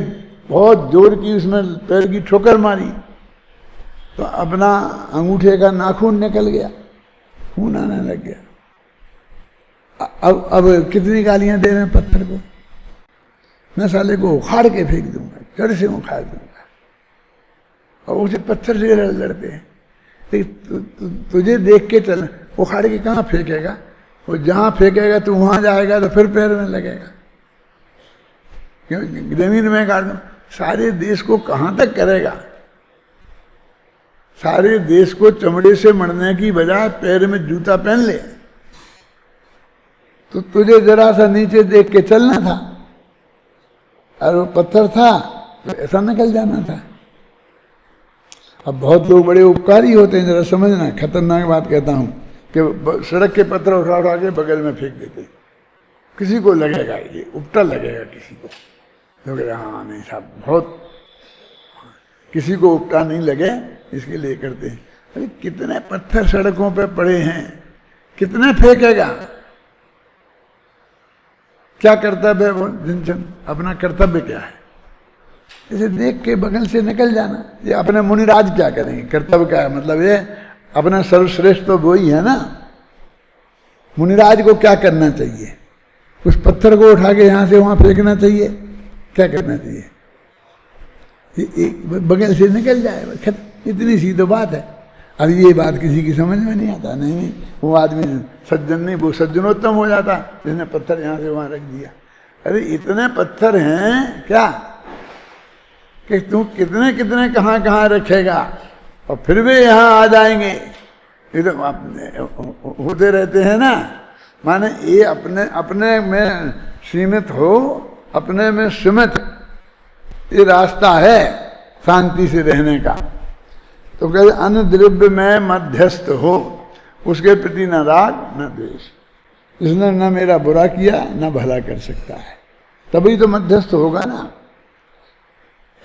बहुत जोर की उसमें पैर की ठोकर मारी, तो अपना अंगूठे का नाखून निकल गया, खून आने लग गया। अब कितनी गालियां दे रहे हैं पत्थर को, मैं साले को उखाड़ के फेंक दूंगा, जड़ से उखाड़ दूंगा, और उसे पत्थर से लड़ते हैं। तुझे देख के चल, उखाड़ के कहाँ फेंकेगा? वो जहां फेंकेगा तू वहां जाएगा तो फिर पैर में लगेगा, क्यों जमीन में काट दो। सारे देश को कहां तक करेगा? सारे देश को चमड़े से मरने की बजाय पैर में जूता पहन ले, तो तुझे जरा सा नीचे देख के चलना था, और वो पत्थर था तो ऐसा निकल जाना था। अब बहुत लोग बड़े उपकारी होते हैं, जरा समझना, खतरनाक बात कहता हूं, कि सड़क के पत्थर उठा उठा के बगल में फेंक देते। किसी को लगेगा, ये उपटा लगेगा किसी को, तो कह हाँ नहीं साहब, बहुत किसी को उपटा नहीं लगे इसके लिए करते हैं। अरे कितने पत्थर सड़कों पे पड़े हैं, कितने फेंकेगा? क्या कर्तव्य है वो? जिन अपना कर्तव्य क्या है? इसे देख के बगल से निकल जाना। ये अपने मुनिराज क्या करेंगे? कर्तव्य क्या है? मतलब ये अपना सर्वश्रेष्ठ तो वही है ना। मुनिराज को क्या करना चाहिए? उस पत्थर को उठा के यहां से वहां फेंकना चाहिए? क्या करना चाहिए? बगल से निकल जाए, इतनी सी तो बात है। अब ये बात किसी की समझ में नहीं आता। नहीं, वो आदमी सज्जन नहीं, वो सज्जनोत्तम हो जाता जिसने पत्थर यहां से वहां रख दिया। अरे इतने पत्थर हैं क्या कि तू कितने कितने कहाँ कहाँ रखेगा, और फिर भी यहाँ आ जाएंगे। ये तो होते रहते हैं ना। माने ये अपने अपने में सीमित हो, अपने में सीमित, ये रास्ता है शांति से रहने का। तो कहते अन्य द्रव्य में मध्यस्थ हो, उसके प्रति न राग न द्वेष। इसने न मेरा बुरा किया न भला कर सकता है, तभी तो मध्यस्थ होगा ना।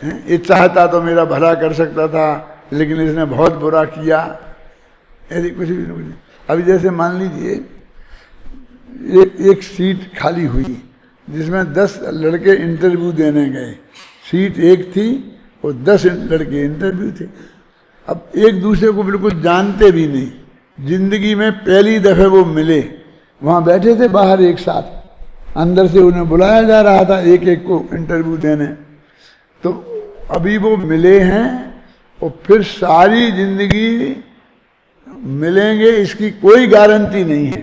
ये चाहता तो मेरा भला कर सकता था, लेकिन इसने बहुत बुरा किया, ऐसी कुछ भी नहीं। अभी जैसे मान लीजिए एक सीट खाली हुई जिसमें 10 लड़के इंटरव्यू देने गए। सीट एक थी और 10 लड़के इंटरव्यू थे। अब एक दूसरे को बिल्कुल जानते भी नहीं, जिंदगी में पहली दफे वो मिले, वहां बैठे थे बाहर एक साथ, अंदर से उन्हें बुलाया जा रहा था एक एक को इंटरव्यू देने। तो अभी वो मिले हैं और फिर सारी जिंदगी मिलेंगे इसकी कोई गारंटी नहीं है।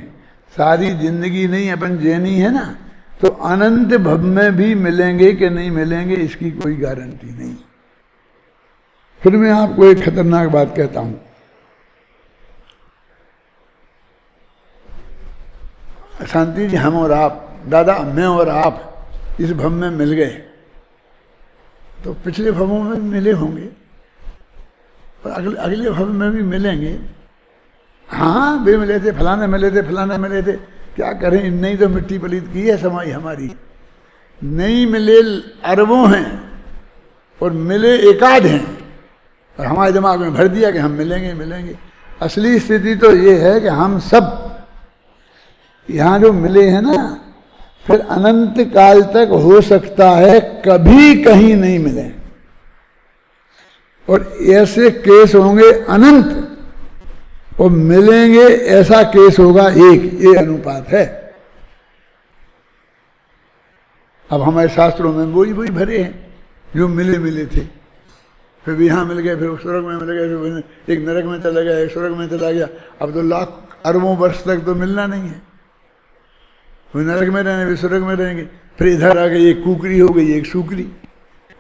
सारी जिंदगी नहीं अपन जेनी है ना, तो अनंत भव में भी मिलेंगे कि नहीं मिलेंगे इसकी कोई गारंटी नहीं। फिर मैं आपको एक खतरनाक बात कहता हूं। शांति जी, हम और आप, दादा मैं और आप इस भव में मिल गए, तो पिछले भवों में भी मिले होंगे और अगले भव में भी मिलेंगे। हाँ वे मिले थे, फलाने मिले थे, फलाने मिले थे, क्या करें, नहीं तो मिट्टी पलीत की है समाई हमारी। नहीं मिले अरबों हैं और मिले एकाध हैं, और हमारे दिमाग में भर दिया कि हम मिलेंगे मिलेंगे। असली स्थिति तो ये है कि हम सब यहाँ जो मिले हैं ना, फिर अनंत काल तक हो सकता है कभी कहीं नहीं मिले, और ऐसे केस होंगे अनंत, और मिलेंगे ऐसा केस होगा एक। ये अनुपात है। अब हमारे शास्त्रों में वही भरे हैं जो मिले मिले थे, फिर यहाँ मिल गए, फिर स्वर्ग में मिल गए, फिर एक नरक में चला गया, एक स्वर्ग में चला गया। अब तो लाख अरबों वर्ष तक तो मिलना नहीं है। वो नरक में रहने, वे स्वर्ग में रहेंगे। फिर इधर आ गई, एक कुकरी हो गई, एक सूकरी,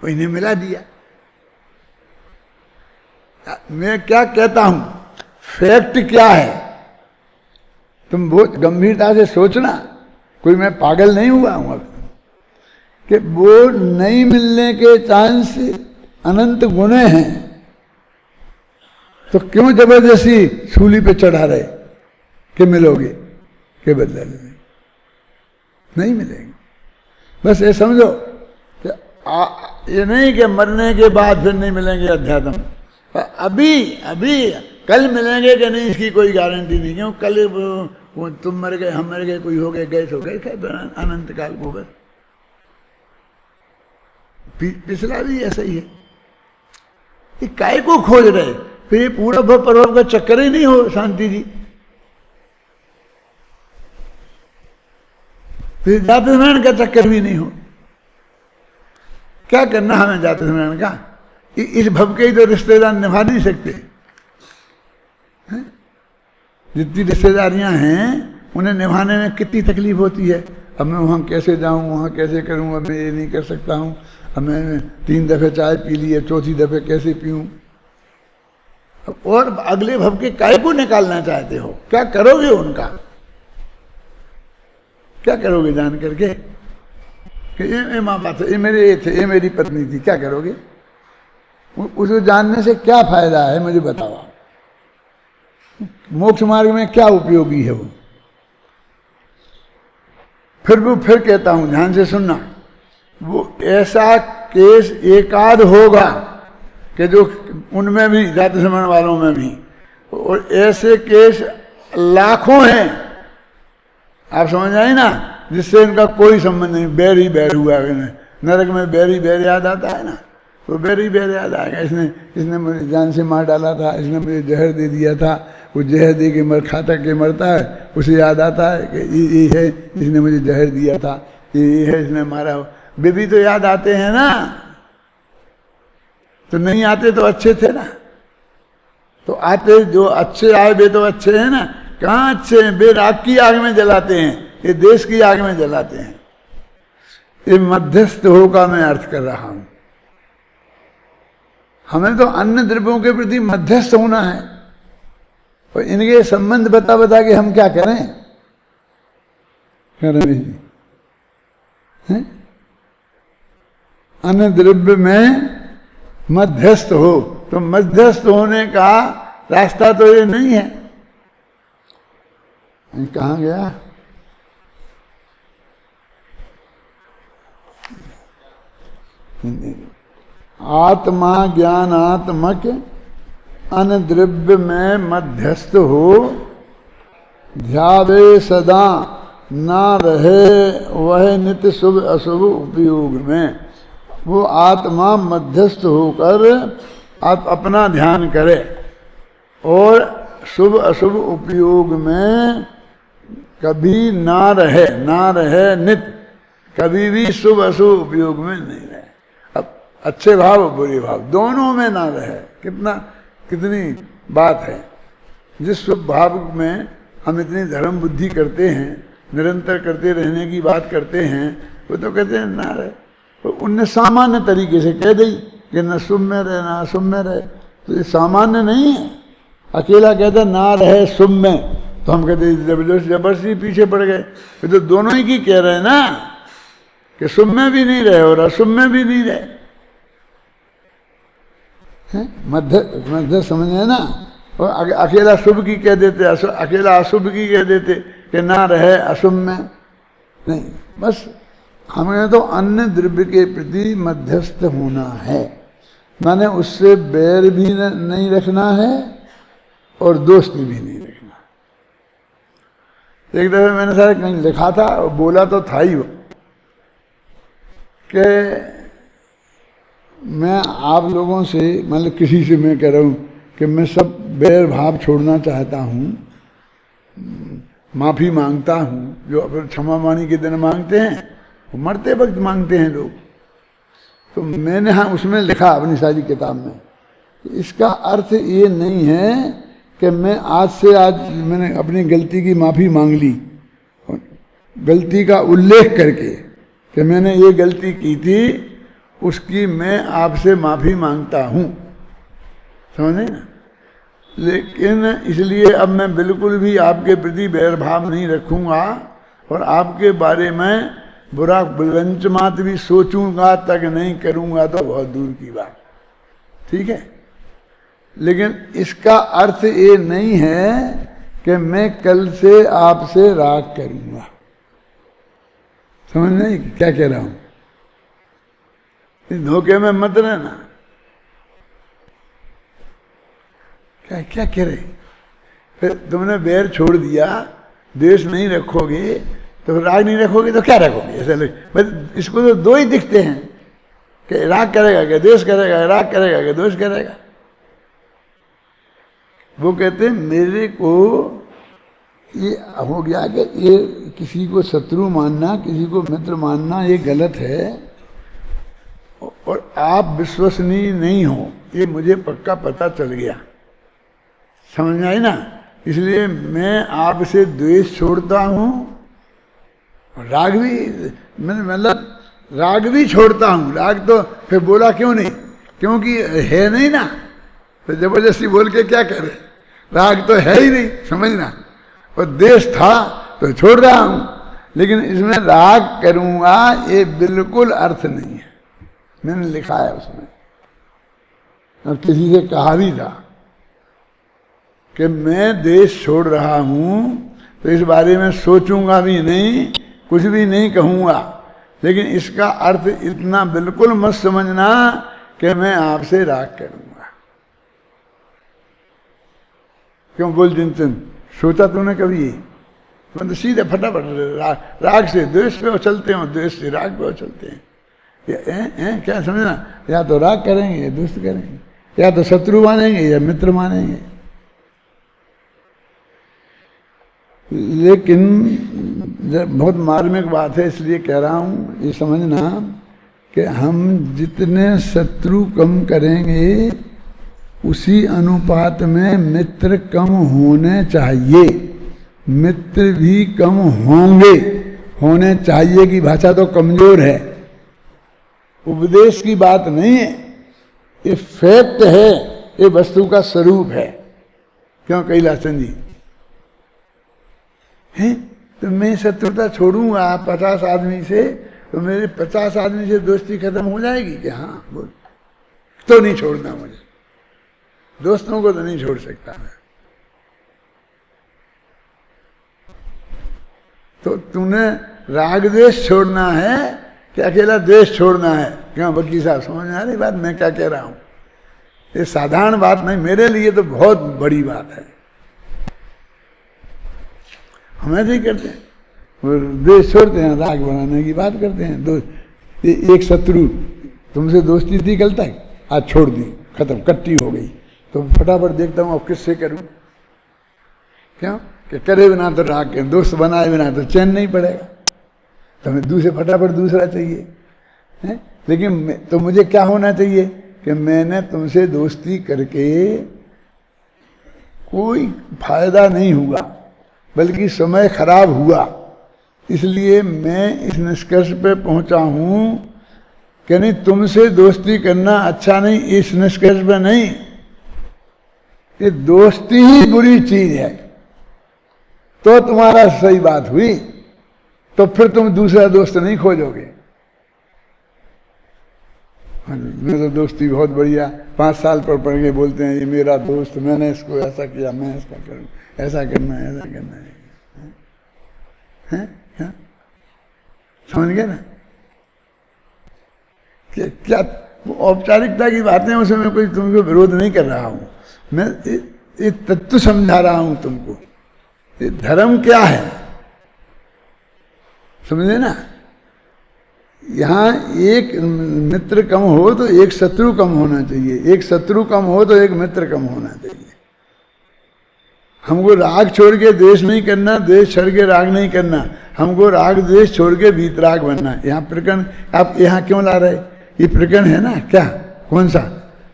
वो इन्हें मिला दिया। मैं क्या कहता हूं, फैक्ट क्या है, तुम बहुत गंभीरता से सोचना। कोई मैं पागल नहीं हुआ हूं अब कि वो नहीं मिलने के चांस अनंत गुणे हैं, तो क्यों जबरदस्ती सूली पे चढ़ा रहे कि मिलोगे के बदले नहीं मिलेंगे। बस ये समझो कि ये नहीं कि मरने के बाद फिर नहीं मिलेंगे अध्यात्म, अभी कल मिलेंगे कि नहीं इसकी कोई गारंटी नहीं। क्यों कल वो तुम मर गए, हम मर गए, कोई हो गए, गए हो गए, अनंत काल को बस। पिछला भी ऐसा ही है। ये काय को खोज रहे, फिर ये पूरा प्रभाव का चक्कर ही नहीं हो शांति जी। फिर जाति स्मरण का चक्कर भी नहीं हो। क्या करना हमें जाति स्मरण का? इस भव के ही तो रिश्तेदार निभा नहीं सकते। जितनी रिश्तेदारियां हैं उन्हें निभाने में कितनी तकलीफ होती है। अब मैं वहां कैसे जाऊं, वहां कैसे करूं, अब मैं ये नहीं कर सकता हूं, अब मैं 3 दफे चाय पी ली है, चौथी दफे कैसे पीऊं। और अगले भव के काय को निकालना चाहते हो, क्या करोगे उनका? क्या करोगे जान करके कि ये माँ बाप थे, ये मेरे ये थे, ये मेरी पत्नी थी, क्या करोगे? उसको जानने से क्या फायदा है, मुझे बताओ। मोक्ष मार्ग में क्या उपयोगी है वो? फिर कहता हूं, ध्यान से सुनना, वो ऐसा केस एकाध होगा कि जो उनमें भी, जाति स्मरण वालों में भी, और ऐसे केस लाखों हैं, आप समझ आए ना, जिससे इनका कोई संबंध नहीं, बैर ही बैर हुआ है। नरक में बैर ही बैर याद आता है ना, तो बैर ही बैर याद आएगा। इसने मुझे जान से मार डाला था, इसने मुझे जहर दे दिया था, वो जहर दे के खाता के मरता है, उसे याद आता है कि ये है इसने मुझे जहर दिया था, ये है इसने मारा। वे भी तो याद आते हैं ना, तो नहीं आते तो अच्छे थे ना, तो आते जो अच्छे आए वे तो अच्छे हैं ना। कहाँ अच्छे हैं? वे राख की आग में जलाते हैं, ये देश की आग में जलाते हैं। ये मध्यस्थ होगा मैं अर्थ कर रहा हूं। हमें तो अन्य द्रव्यों के प्रति मध्यस्थ होना है, और इनके संबंध बता बता के हम क्या करें? रमेश जी, अन्य द्रव्य में मध्यस्थ हो, तो मध्यस्थ होने का रास्ता तो ये नहीं है। कहाँ गया? आत्मा ज्ञानात्मक अनद्रव्य में मध्यस्थ हो, ध्यावे सदा ना रहे वह नित्य शुभ अशुभ उपयोग में। वो आत्मा मध्यस्थ होकर आप अपना ध्यान करे और शुभ अशुभ उपयोग में कभी ना रहे नित्य, कभी भी शुभ अशुभ उपयोग में नहीं रहे। अब अच्छे भाव बुरे भाव दोनों में ना रहे, कितनी बात है। जिस शुभ भाव में हम इतनी धर्म बुद्धि करते हैं, निरंतर करते रहने की बात करते हैं, वो तो कहते हैं ना रहे। तो उनने सामान्य तरीके से कह दी कि न शुभ में रहे ना अशुभ में रहे, तो ये सामान्य नहीं है। अकेला कहता ना रहे शुभ में, तो हम कहते जबरदस्ती पीछे पड़ गए। ये तो दोनों ही की कह रहे हैं ना, कि शुभ में भी नहीं रहे और अशुभ में भी नहीं रहे। मध्य समझे ना। और अकेला शुभ की कह देते, अकेला अशुभ की कह देते कि ना रहे अशुभ में नहीं। बस हमें तो अन्य द्रव्य के प्रति मध्यस्थ होना है, माने उससे बैर भी नहीं रखना है और दोस्ती भी नहीं रखना। एक दफे मैंने सारे कहीं लिखा था और बोला तो था ही वो कि मैं आप लोगों से, मतलब किसी से मैं कह रहा हूँ कि मैं सब बैर भाव छोड़ना चाहता हूँ, माफ़ी मांगता हूँ। जो अपने क्षमा मानी के दिन मांगते हैं वो मरते वक्त मांगते हैं लोग। तो मैंने हाँ उसमें लिखा अपनी सारी किताब में, इसका अर्थ ये नहीं है कि मैं आज से आज मैंने अपनी गलती की माफ़ी मांग ली गलती का उल्लेख करके कि मैंने ये गलती की थी, उसकी मैं आपसे माफी मांगता हूं, समझे ना। लेकिन इसलिए अब मैं बिल्कुल भी आपके प्रति बैरभाव नहीं रखूंगा और आपके बारे में बुरा लंच मात्र भी सोचूंगा तक नहीं करूंगा तो बहुत दूर की बात, ठीक है। लेकिन इसका अर्थ ये नहीं है कि मैं कल से आपसे राग करूंगा, समझ नहीं क्या कह रहा हूं। इस धोखे में मत रहना। क्या क्या कह रहे, फिर तुमने बैर छोड़ दिया, द्वेष नहीं रखोगे तो राग नहीं रखोगे तो क्या रखोगे, ऐसे बस इसको तो दो ही दिखते हैं कि राग करेगा कि द्वेष करेगा, राग करेगा कि द्वेष करेगा। वो कहते हैं मेरे को ये हो गया कि ये किसी को शत्रु मानना, किसी को मित्र मानना ये गलत है और आप विश्वसनीय नहीं हो, ये मुझे पक्का पता चल गया, समझ में आई ना। इसलिए मैं आपसे द्वेष छोड़ता हूं, राग भी, मतलब राग भी छोड़ता हूं। राग तो फिर बोला क्यों नहीं, क्योंकि है नहीं ना, तो जबरदस्ती बोल के क्या करे, राग तो है ही नहीं, समझना। और द्वेष था तो छोड़ रहा हूं, लेकिन इसमें राग करूंगा ये बिल्कुल अर्थ नहीं है, मैंने लिखा है उसमें। और किसी से कहा भी था कि मैं द्वेष छोड़ रहा हूं तो इस बारे में सोचूंगा भी नहीं, कुछ भी नहीं कहूंगा, लेकिन इसका अर्थ इतना बिल्कुल मत समझना कि मैं आपसे राग करूंगा। क्यों बोल जिन सोचा तूने कभी, मतलब सीधे फटाफट राग से द्वेष पे चलते हो, द्वेष से राग पे चलते हैं। क्या समझना, या तो राग करेंगे या द्वेष करेंगे, या तो शत्रु मानेंगे या मित्र मानेंगे। लेकिन बहुत मार्मिक बात है, इसलिए कह रहा हूं ये समझना कि हम जितने शत्रु कम करेंगे उसी अनुपात में मित्र कम होने चाहिए, मित्र भी कम होने चाहिए की भाषा तो कमजोर है, उपदेश की बात नहीं है, ये फैक्ट है, ये वस्तु का स्वरूप है। क्यों कैलासन जी हैं, तो मैं शत्रुता छोड़ूंगा 50 आदमी से तो मेरे 50 आदमी से दोस्ती खत्म हो जाएगी कि हाँ बोल, तो नहीं छोड़ना मुझे, दोस्तों को तो नहीं छोड़ सकता मैं। तो तूने राग द्वेष छोड़ना है कि अकेला द्वेष छोड़ना है। क्यों वकील साहब समझ में आ रही बात मैं क्या कह रहा हूं, ये साधारण बात नहीं, मेरे लिए तो बहुत बड़ी बात है। हम ऐसे ही करते हैं, द्वेष छोड़ते हैं, राग बनाने की बात करते हैं। एक शत्रु तुमसे दोस्ती थी कल तक, आज छोड़ दी, खत्म, कट्टी हो गई, तो फटाफट देखता हूं अब किससे करूं। क्यों कि करे बिना तो राग के, दोस्त बनाए बिना तो चैन नहीं पड़ेगा, तो हमें दूसरे फटाफट दूसरा चाहिए है। लेकिन तो मुझे क्या होना चाहिए कि मैंने तुमसे दोस्ती करके कोई फायदा नहीं हुआ बल्कि समय खराब हुआ, इसलिए मैं इस निष्कर्ष पे पहुंचा हूं कि नहीं तुमसे दोस्ती करना अच्छा नहीं, इस निष्कर्ष पे नहीं, ये दोस्ती ही बुरी चीज है। तो तुम्हारा सही बात हुई तो फिर तुम दूसरा दोस्त नहीं खोजोगे। मैं तो दोस्ती बहुत बढ़िया, 5 साल पर पढ़ के बोलते हैं ये मेरा दोस्त, मैंने इसको ऐसा किया, मैं इसका करूँ, ऐसा करना है, ऐसा करना है, क्या समझ गए ना। क्या औपचारिकता की बातें, उसमें मैं कोई तुमको विरोध नहीं कर रहा हूं, मैं ये तत्व समझा रहा हूं तुमको। ये धर्म क्या है समझे ना। यहां एक मित्र कम हो तो एक शत्रु कम होना चाहिए, एक शत्रु कम हो तो एक मित्र कम होना चाहिए। हमको राग छोड़ के द्वेष नहीं करना, द्वेष छोड़ के राग नहीं करना, हमको राग द्वेष छोड़ के वीतराग बनना। यहाँ प्रकरण आप यहाँ क्यों ला रहे, ये प्रकरण है ना, क्या कौन सा,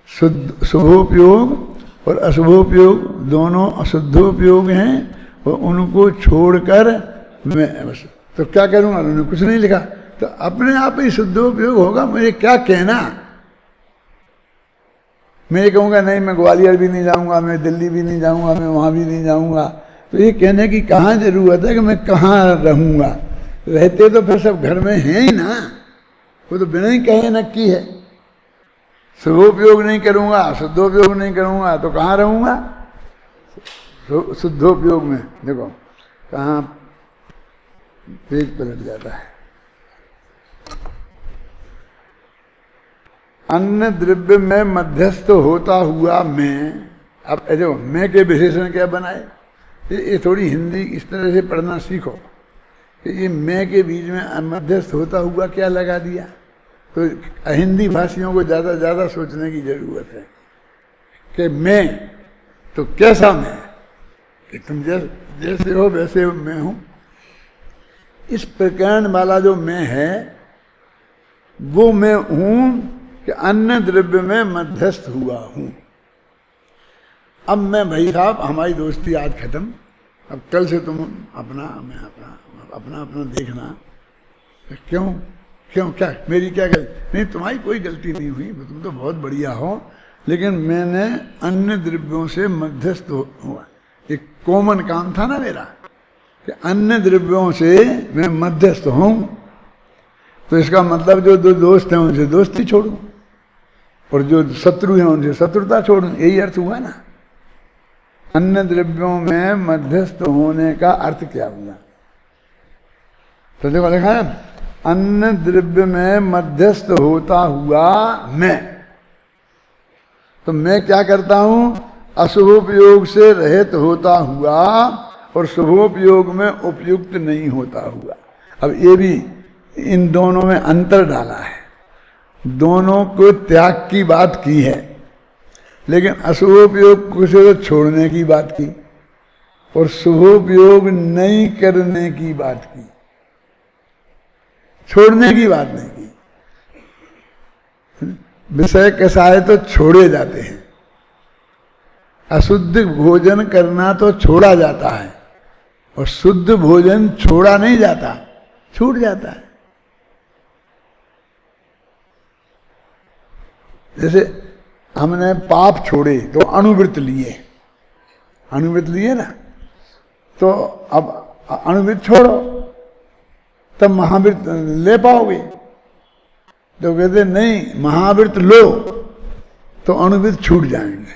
शुभोपयोग और अशुभोपयोग दोनों अशुद्धोपयोग हैं, और उनको छोड़कर तो क्या करूँगा, उन्होंने कुछ नहीं लिखा। तो अपने आप ही शुद्धोपयोग होगा, मुझे क्या कहना। मैं ये कहूँगा नहीं मैं ग्वालियर भी नहीं जाऊँगा, मैं दिल्ली भी नहीं जाऊँगा, मैं वहाँ भी नहीं जाऊँगा, तो ये कहने की कहाँ जरूरत है कि मैं कहाँ रहूँगा। रहते तो फिर सब घर में हैं ही ना, वो तो बिना ही कहे नक्की है। शुभोपयोग नहीं करूँगा, शुद्धोपयोग नहीं करूँगा तो कहाँ रहूँगा। शुद्धोपयोग में देखो कहाँ पेज पलट जाता है। अन्य द्रव्य में मध्यस्थ होता हुआ मैं, अब देखो मैं के विशेषण क्या बनाए, ये थोड़ी हिंदी इस तरह से पढ़ना सीखो कि ये मैं के बीच में मध्यस्थ होता हुआ क्या लगा दिया। तो हिंदी भाषियों को ज़्यादा सोचने की जरूरत है कि मैं तो कैसा मैं, कि तुम जैसे हो वैसे मैं हूँ। इस प्रकरण वाला जो मैं है वो मैं हूँ कि अन्य द्रव्य में मध्यस्थ हुआ हूँ। अब मैं भाई साहब हमारी दोस्ती आज खत्म, अब कल से तुम अपना मैं अपना देखना। क्यों क्या मेरी क्या गलती नहीं, तुम्हारी कोई गलती नहीं हुई, तुम तो बहुत बढ़िया हो, लेकिन मैंने अन्य द्रव्यों से मध्यस्थ हुआ। एक कॉमन काम था ना मेरा कि अन्य द्रव्यों से मैं मध्यस्थ हूँ, तो इसका मतलब जो दो दोस्त हैं उनसे दोस्ती छोड़ूं और जो शत्रु हैं उनसे शत्रुता छोड़ूं, यही अर्थ हुआ ना। अन्य द्रव्यों में मध्यस्थ होने का अर्थ क्या हुआ, तो देखो लिखा है अन्य द्रव्य में मध्यस्थ होता हुआ मैं। तो मैं क्या करता हूं, अशुभोपयोग से रहित होता हुआ और शुभोपयोग में उपयुक्त नहीं होता हुआ। अब ये भी इन दोनों में अंतर डाला है, दोनों को त्याग की बात की है, लेकिन अशुभोपयोग को छोड़ने की बात की और शुभोपयोग नहीं करने की बात की, छोड़ने की बात नहीं की। विषय कसाय तो छोड़े जाते हैं, अशुद्ध भोजन करना तो छोड़ा जाता है और शुद्ध भोजन छोड़ा नहीं जाता, छूट जाता है। जैसे हमने पाप छोड़े तो अनुवृत्त लिए ना, तो अब अनुवृत्त छोड़ो तब महावृत्त ले पाओगे। तो कहते नहीं महावृत्त लो तो अनुवृत्त छूट जाएंगे।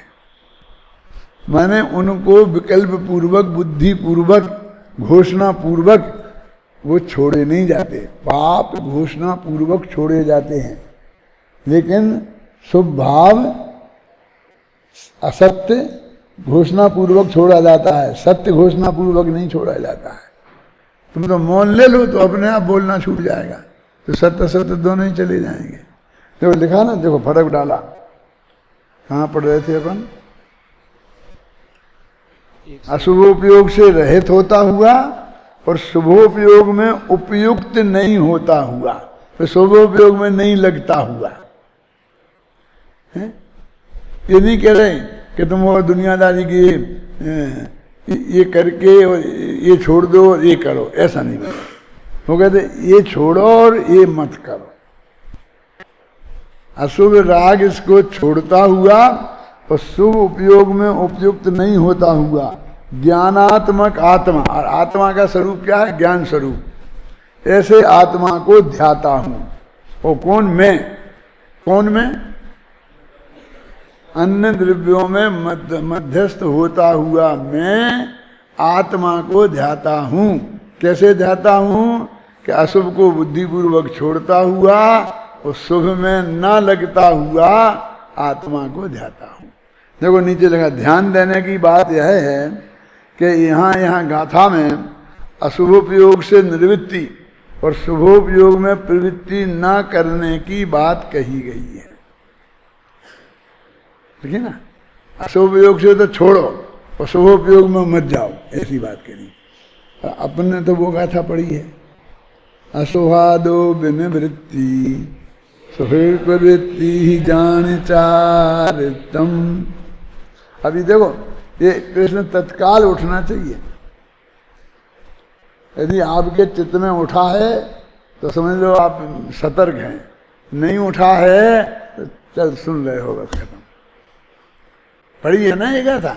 माने उनको विकल्प पूर्वक बुद्धि पूर्वक घोषणा पूर्वक वो छोड़े नहीं जाते। पाप घोषणा पूर्वक छोड़े जाते हैं, लेकिन शुभ भाव असत्य घोषणा पूर्वक छोड़ा जाता है, सत्य घोषणा पूर्वक नहीं छोड़ा जाता है। तुम तो मौन ले लो तो अपने आप बोलना छूट जाएगा, तो सत्य सत्य दोनों ही चले जाएंगे। देखो लिखा ना, देखो फर्क डाला। कहाँ पढ़ रहे थे अपन, अशुभोपयोग से रहित होता हुआ और शुभोपयोग में उपयुक्त नहीं होता हुआ, तो शुभोपयोग में नहीं लगता हुआ है? ये नहीं कह रहे कि तुम वो दुनियादारी की ये करके और ये छोड़ दो और ये करो, ऐसा नहीं करो। वो कहते ये छोड़ो और ये मत करो। अशुभ राग इसको छोड़ता हुआ और शुभ उपयोग में उपयुक्त नहीं होता हुआ ज्ञानात्मक आत्मा, और आत्मा का स्वरूप क्या है, ज्ञान स्वरूप, ऐसे आत्मा को ध्याता हूं। और कौन मैं अन्य द्रव्यों में मध्यस्थ होता हुआ मैं आत्मा को ध्याता हूं। कैसे ध्याता हूं कि अशुभ को बुद्धिपूर्वक छोड़ता हुआ और शुभ में न लगता हुआ आत्मा को ध्याता हूं। देखो नीचे लिखा, ध्यान देने की बात यह है कि यहाँ गाथा में अशुभोपयोग से निवृत्ति और शुभोपयोग में प्रवृत्ति न करने की बात कही गई है। ठीक है ना, अशुभोपयोग से तो छोड़ो और शुभोपयोग में मत जाओ, ऐसी बात करी। अपन ने तो वो गाथा पढ़ी है, अशुभादो विनिवृत्ति सुहृद प्रवृत्ति जान चारितम। अभी देखो ये प्रश्न तत्काल उठना चाहिए, यदि आपके चित्त में उठा है तो समझ लो आप सतर्क हैं, नहीं उठा है तो चल सुन रहे हो बस खत्म। पढ़ी है ना ये गाथा,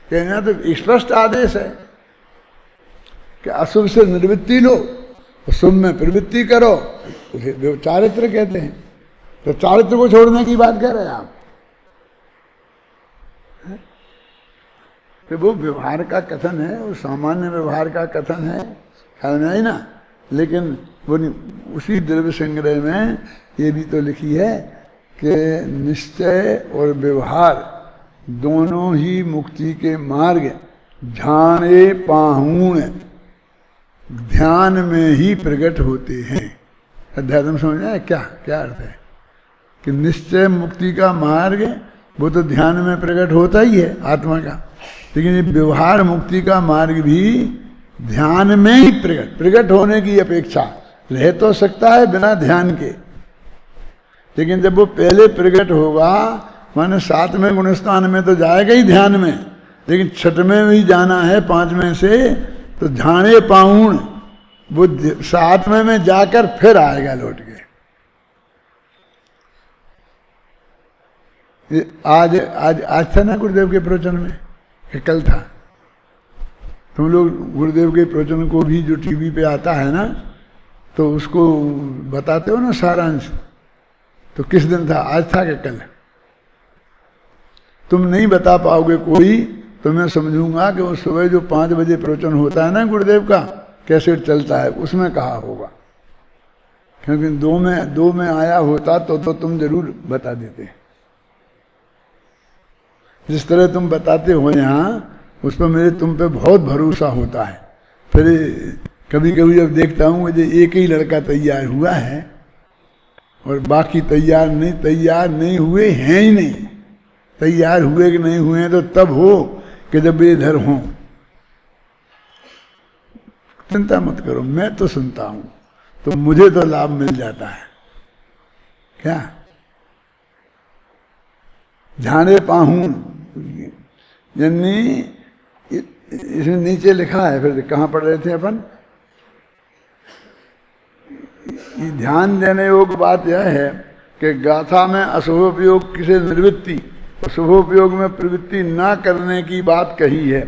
कहना तो स्पष्ट आदेश है कि अशुभ से निवृत्ति लो, शुभ में प्रवृत्ति करो, उसे चारित्र कहते हैं। तो चारित्र को छोड़ने की बात कह रहे हैं आप। तो वो व्यवहार का कथन है, वो सामान्य व्यवहार का कथन है, ख्याल में आई ना। लेकिन वो उसी द्रव्य संग्रह में ये भी तो लिखी है कि निश्चय और व्यवहार दोनों ही मुक्ति के मार्ग ध्याने पाहुण ध्यान में ही प्रकट होते हैं। अध्यात्म समझ आए क्या क्या अर्थ है कि निश्चय मुक्ति का मार्ग वो तो ध्यान में प्रकट होता ही है आत्मा का, लेकिन ये व्यवहार मुक्ति का मार्ग भी ध्यान में ही प्रकट होने की अपेक्षा रह तो सकता है बिना ध्यान के, लेकिन जब वो पहले प्रकट होगा माने 7वें गुणस्थान में तो जाएगा ही ध्यान में, लेकिन 6वें भी जाना है 5वें से, तो ध्याने पाउण वो 7वें में जाकर फिर आएगा लौट के। आज आज आज था ना गुरुदेव के प्रवचन में, कल था। तुम लोग गुरुदेव के प्रवचन को भी जो टीवी पे आता है ना तो उसको बताते हो ना सारांश, तो किस दिन था, आज था कि कल? तुम नहीं बता पाओगे कोई तो मैं समझूंगा कि वो सुबह जो 5 बजे प्रवचन होता है ना गुरुदेव का, कैसे चलता है, उसमें कहा होगा, क्योंकि 2 में आया होता तो तुम जरूर बता देते। जिस तरह तुम बताते हो यहाँ, उस पर मेरे तुम पे बहुत भरोसा होता है। फिर कभी कभी जब देखता हूँ मुझे एक ही लड़का तैयार हुआ है और बाकी तैयार नहीं हुए हैं ही नहीं। तैयार हुए कि नहीं हुए तो तब हो कि जब ये इधर हों। चिंता मत करो, मैं तो सुनता हूं तो मुझे तो लाभ मिल जाता है। क्या ध्याने पाहूं, यानी इसमें नीचे लिखा है, फिर कहाँ पढ़ रहे थे अपन? ध्यान देने योग्य बात यह है कि गाथा में अशुभोपयोग से निवृत्ति और शुभोपयोग में प्रवृत्ति ना करने की बात कही है।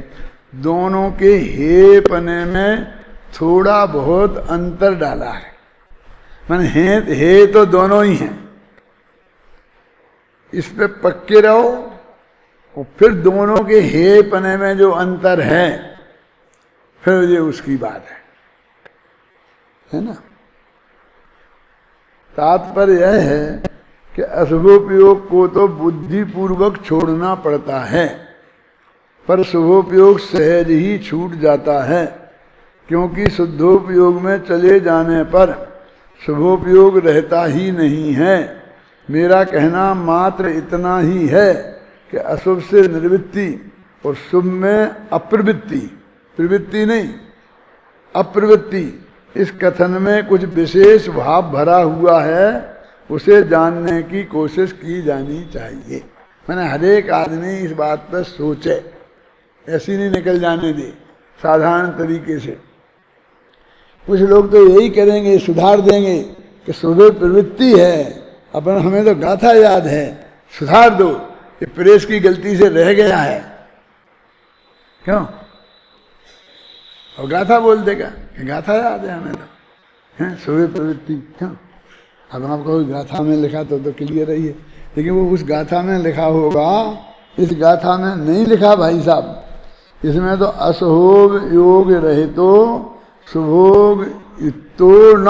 दोनों के हेपने में थोड़ा बहुत अंतर डाला है, माने हे तो दोनों ही हैं, इस पे पक्के रहो। और फिर दोनों के हेपने में जो अंतर है फिर ये उसकी बात है ना। तात्पर्य यह है कि अशुभोपयोग को तो बुद्धिपूर्वक छोड़ना पड़ता है, पर शुभोपयोग सहज ही छूट जाता है, क्योंकि शुद्धोपयोग में चले जाने पर शुभोपयोग रहता ही नहीं है। मेरा कहना मात्र इतना ही है कि अशुभ से निवृत्ति और शुभ में अप्रवृत्ति, प्रवृत्ति नहीं अप्रवृत्ति, इस कथन में कुछ विशेष भाव भरा हुआ है, उसे जानने की कोशिश की जानी चाहिए। मैंने हर एक आदमी इस बात पर सोचे, ऐसी नहीं निकल जाने दे साधारण तरीके से। कुछ लोग तो यही करेंगे, सुधार देंगे कि सुबह प्रवृत्ति है, अपन हमें तो गाथा याद है, सुधार दो, ये प्रेस की गलती से रह गया है। क्यों? और गाथा बोल देगा कि गाथा याद है हमें तो, हैं सुबह प्रवृत्ति। क्यों? अब आपको गाथा में लिखा तो क्लियर ही है, लेकिन वो उस गाथा में लिखा होगा, इस गाथा में नहीं लिखा भाई साहब। इसमें तो असहोग योग रहे तो शुभोग तो न,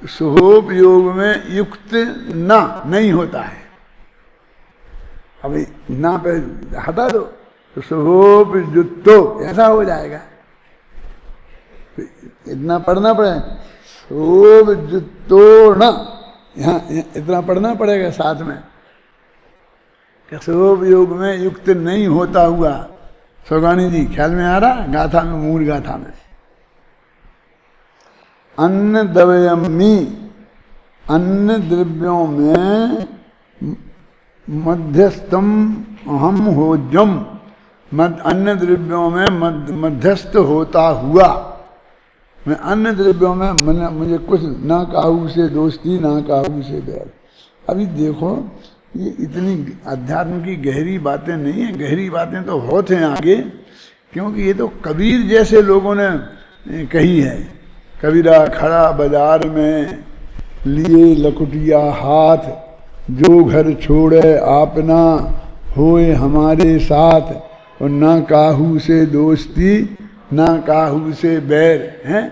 शुभोग योग में युक्त ना नहीं होता है। अभी ना पे हटा दो तो शुभोग युक्तो ऐसा हो जाएगा। इतना पढ़ना पड़ेगा, शुभ युक्तो न, यहाँ इतना पढ़ना पड़ेगा साथ में। शुभ योग में युक्त नहीं होता हुआ, सौगानी जी ख्याल में आ रहा? गाथा में, मूल गाथा में अन्न द्रव्यमी, अन्न द्रव्यों में मध्यस्थम अहम होजम, अन्य द्रव्यों में मध्यस्थ होता हुआ, मैं अन्य द्रव्यों में मुझे कुछ ना काहू से दोस्ती ना काहू से बैर। अभी देखो ये इतनी अध्यात्म की गहरी बातें नहीं है, गहरी बातें तो बहुत हैं आगे, क्योंकि ये तो कबीर जैसे लोगों ने कही है। कबीरा खड़ा बाजार में लिए लकुटिया हाथ, जो घर छोड़े आपना होए हमारे साथ, और ना काहू से दोस्ती ना काहू से बैर हैं।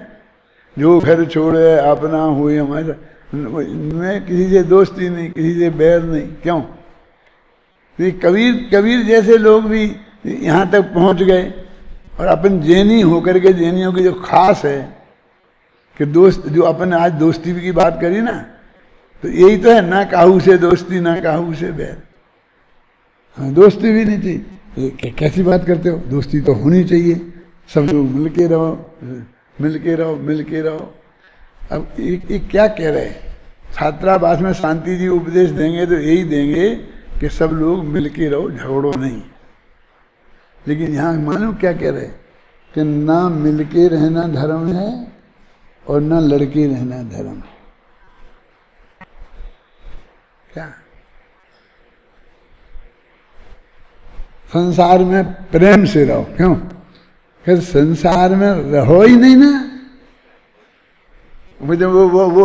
जो घर छोड़े अपना हुए हमारे, मैं किसी से दोस्ती नहीं, किसी से बैर नहीं। क्यों? कबीर जैसे लोग भी यहाँ तक पहुँच गए। और अपन जैनी होकर के, जैनियों की जो खास है कि दोस्त, जो अपन आज दोस्ती की बात करी ना, तो यही तो है, ना काहू से दोस्ती ना काहू से बैर। हाँ, दोस्ती भी नहीं चाहिए। कैसी बात करते हो? दोस्ती तो होनी चाहिए, सब लोग मिलके रहो, मिलके रहो, मिलके रहो। अब ये क्या कह रहे हैं? छात्रावास में शांति जी उपदेश देंगे तो यही देंगे कि सब लोग मिलके रहो, झगड़ो नहीं। लेकिन यहाँ मालूम क्या कह रहे हैं कि ना मिलके रहना धर्म है और ना लड़के रहना धर्म है। क्या? संसार में प्रेम से रहो। क्यों? कि संसार में रहो ही नहीं ना। मुझे वो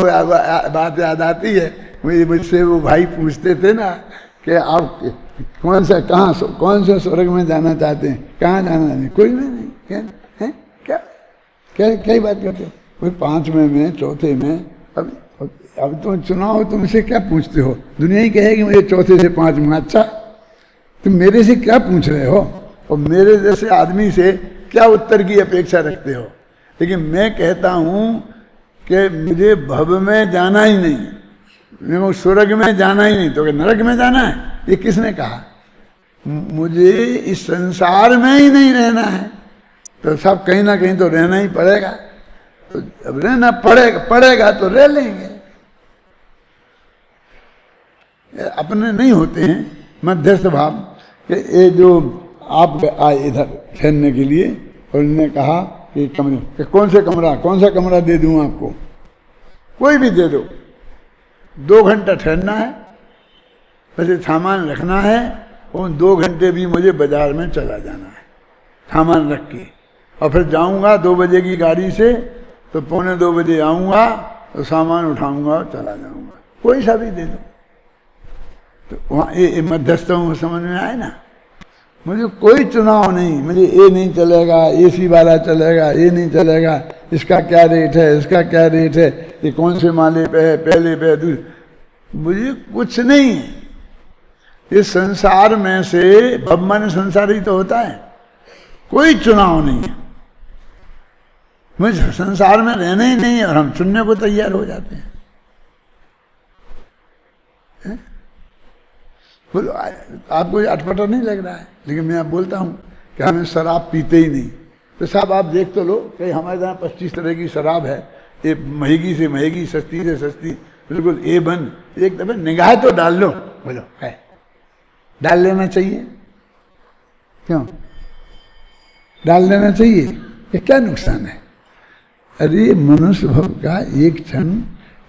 बात याद आती है। मुझसे वो भाई पूछते थे ना कि आप कौन से स्वर्ग में जाना चाहते हैं, कहाँ जाना नहीं? कोई नहीं। क्या है? क्या ही बात करते हो? कोई 5वें में, 4थे में। अब तुम चुनाव, तुमसे क्या पूछते हो? दुनिया ही कहेगी मुझे 4थे से 5 में। अच्छा, तुम मेरे से क्या पूछ रहे हो? और मेरे जैसे आदमी से क्या उत्तर की अपेक्षा रखते हो? लेकिन मैं कहता हूं कि मुझे भव में जाना ही नहीं, मेरे को स्वर्ग में जाना ही नहीं, तो नरक में जाना है? ये किसने कहा? मुझे इस संसार में ही नहीं रहना है, तो सब कहीं ना कहीं तो रहना ही पड़ेगा। तो अब रहना पड़ेगा तो रह लेंगे। अपने नहीं होते हैं मध्यस्थ भाव कि ये जो आप आए इधर ठहरने के लिए, और उन्होंने कहा कि कमरे कि कौन सा कमरा दे दूं आपको? कोई भी दे दो। 2 घंटा ठहरना है, वैसे सामान रखना है, और 2 घंटे भी मुझे बाजार में चला जाना है सामान रख के, और फिर जाऊंगा 2 बजे की गाड़ी से, तो 1:45 बजे आऊँगा, तो सामान उठाऊंगा और चला जाऊँगा। कोई सा भी दे दो। तो वहाँ ये मध्यस्थों समझ में आए ना। मुझे कोई चुनाव नहीं, मुझे ये नहीं चलेगा, एसी वाला चलेगा, ये नहीं चलेगा, इसका क्या रेट है, इसका क्या रेट है, ये कौन से माले पे है, पहले पे है, मुझे कुछ नहीं। ये संसार में से भगवान संसार ही तो होता है, कोई चुनाव नहीं है। मुझे संसार में रहना ही नहीं है, और हम चुनने को तैयार हो जाते हैं। बोलो, आपको अटपटा नहीं लग रहा है? लेकिन मैं आप बोलता हूँ कि हमें शराब पीते ही नहीं। तो साहब आप देख तो लो कि हमारे यहाँ 25 तरह की शराब है, ये महंगी से महंगी, सस्ती से सस्ती, बिल्कुल ए बन। एक दफे निगाह तो डाल लो। बोलो, है डाल लेना चाहिए? क्यों डाल लेना चाहिए? ये क्या नुकसान है? अरे मनुष्य भव का एक क्षण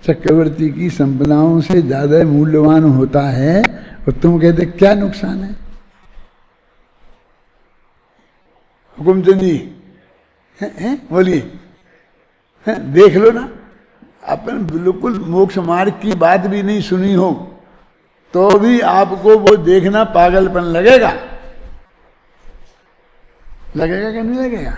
चक्रवर्ती की संपदाओं से ज्यादा मूल्यवान होता है, और तुम कहते क्या नुकसान है? हुकुमचंद जी बोलिए, देख लो ना। अपन बिल्कुल मोक्ष मार्ग की बात भी नहीं सुनी हो तो भी आपको वो देखना पागलपन लगेगा। लगेगा कि नहीं लगेगा?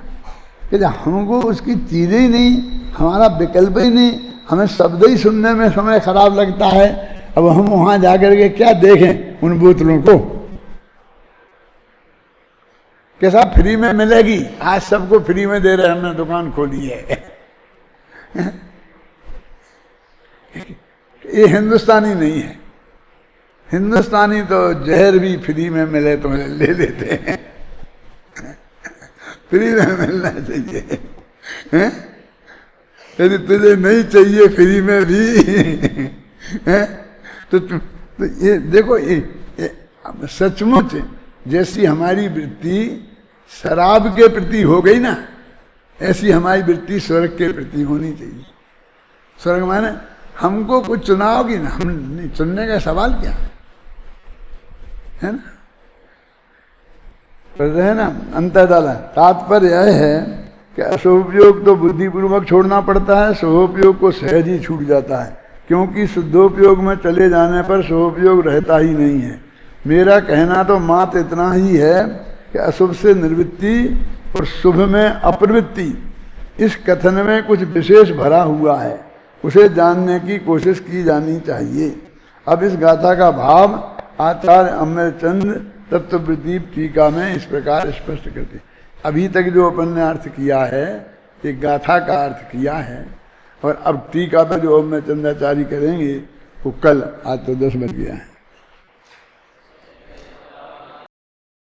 कि हमको उसकी चीजें ही नहीं, हमारा विकल्प ही नहीं, हमें शब्द ही सुनने में समय खराब लगता है। अब हम वहां जाकर के क्या देखें उन बोतलों को? कैसा फ्री में मिलेगी? आज सबको फ्री में दे रहे, हमने दुकान खोली है। ये हिंदुस्तानी नहीं है। हिंदुस्तानी तो जहर भी फ्री में मिले तो ले लेते हैं। फ्री में मिलना चाहिए। यदि तुझे नहीं चाहिए फ्री में भी तो ये देखो, ये सचमुच जैसी हमारी वृत्ति शराब के प्रति हो गई ना, ऐसी हमारी वृत्ति स्वर्ग के प्रति होनी चाहिए। स्वर्ग माने हमको कुछ चुनाओगी ना, हम नहीं, चुनने का सवाल क्या है ना, कहते हैं ना अंतर्दाला। तात्पर्य यह है कि अशुभोपयोग तो बुद्धिपूर्वक छोड़ना पड़ता है, शुभोपयोग को सहज ही छूट जाता है, क्योंकि शुद्धोपयोग में चले जाने पर शुभोपयोग रहता ही नहीं है। मेरा कहना तो मात्र इतना ही है कि अशुभ से निर्वृत्ति और शुभ में अप्रवृत्ति, इस कथन में कुछ विशेष भरा हुआ है, उसे जानने की कोशिश की जानी चाहिए। अब इस गाथा का भाव आचार्य अमरचंद तत्वप्रदीप टीका में इस प्रकार स्पष्ट करते। अभी तक जो अपन ने अर्थ किया है, एक गाथा का अर्थ किया है, और अब टीका पर जो अमरचंदाचार्य करेंगे वो कल, आज तो 10 बज गया है।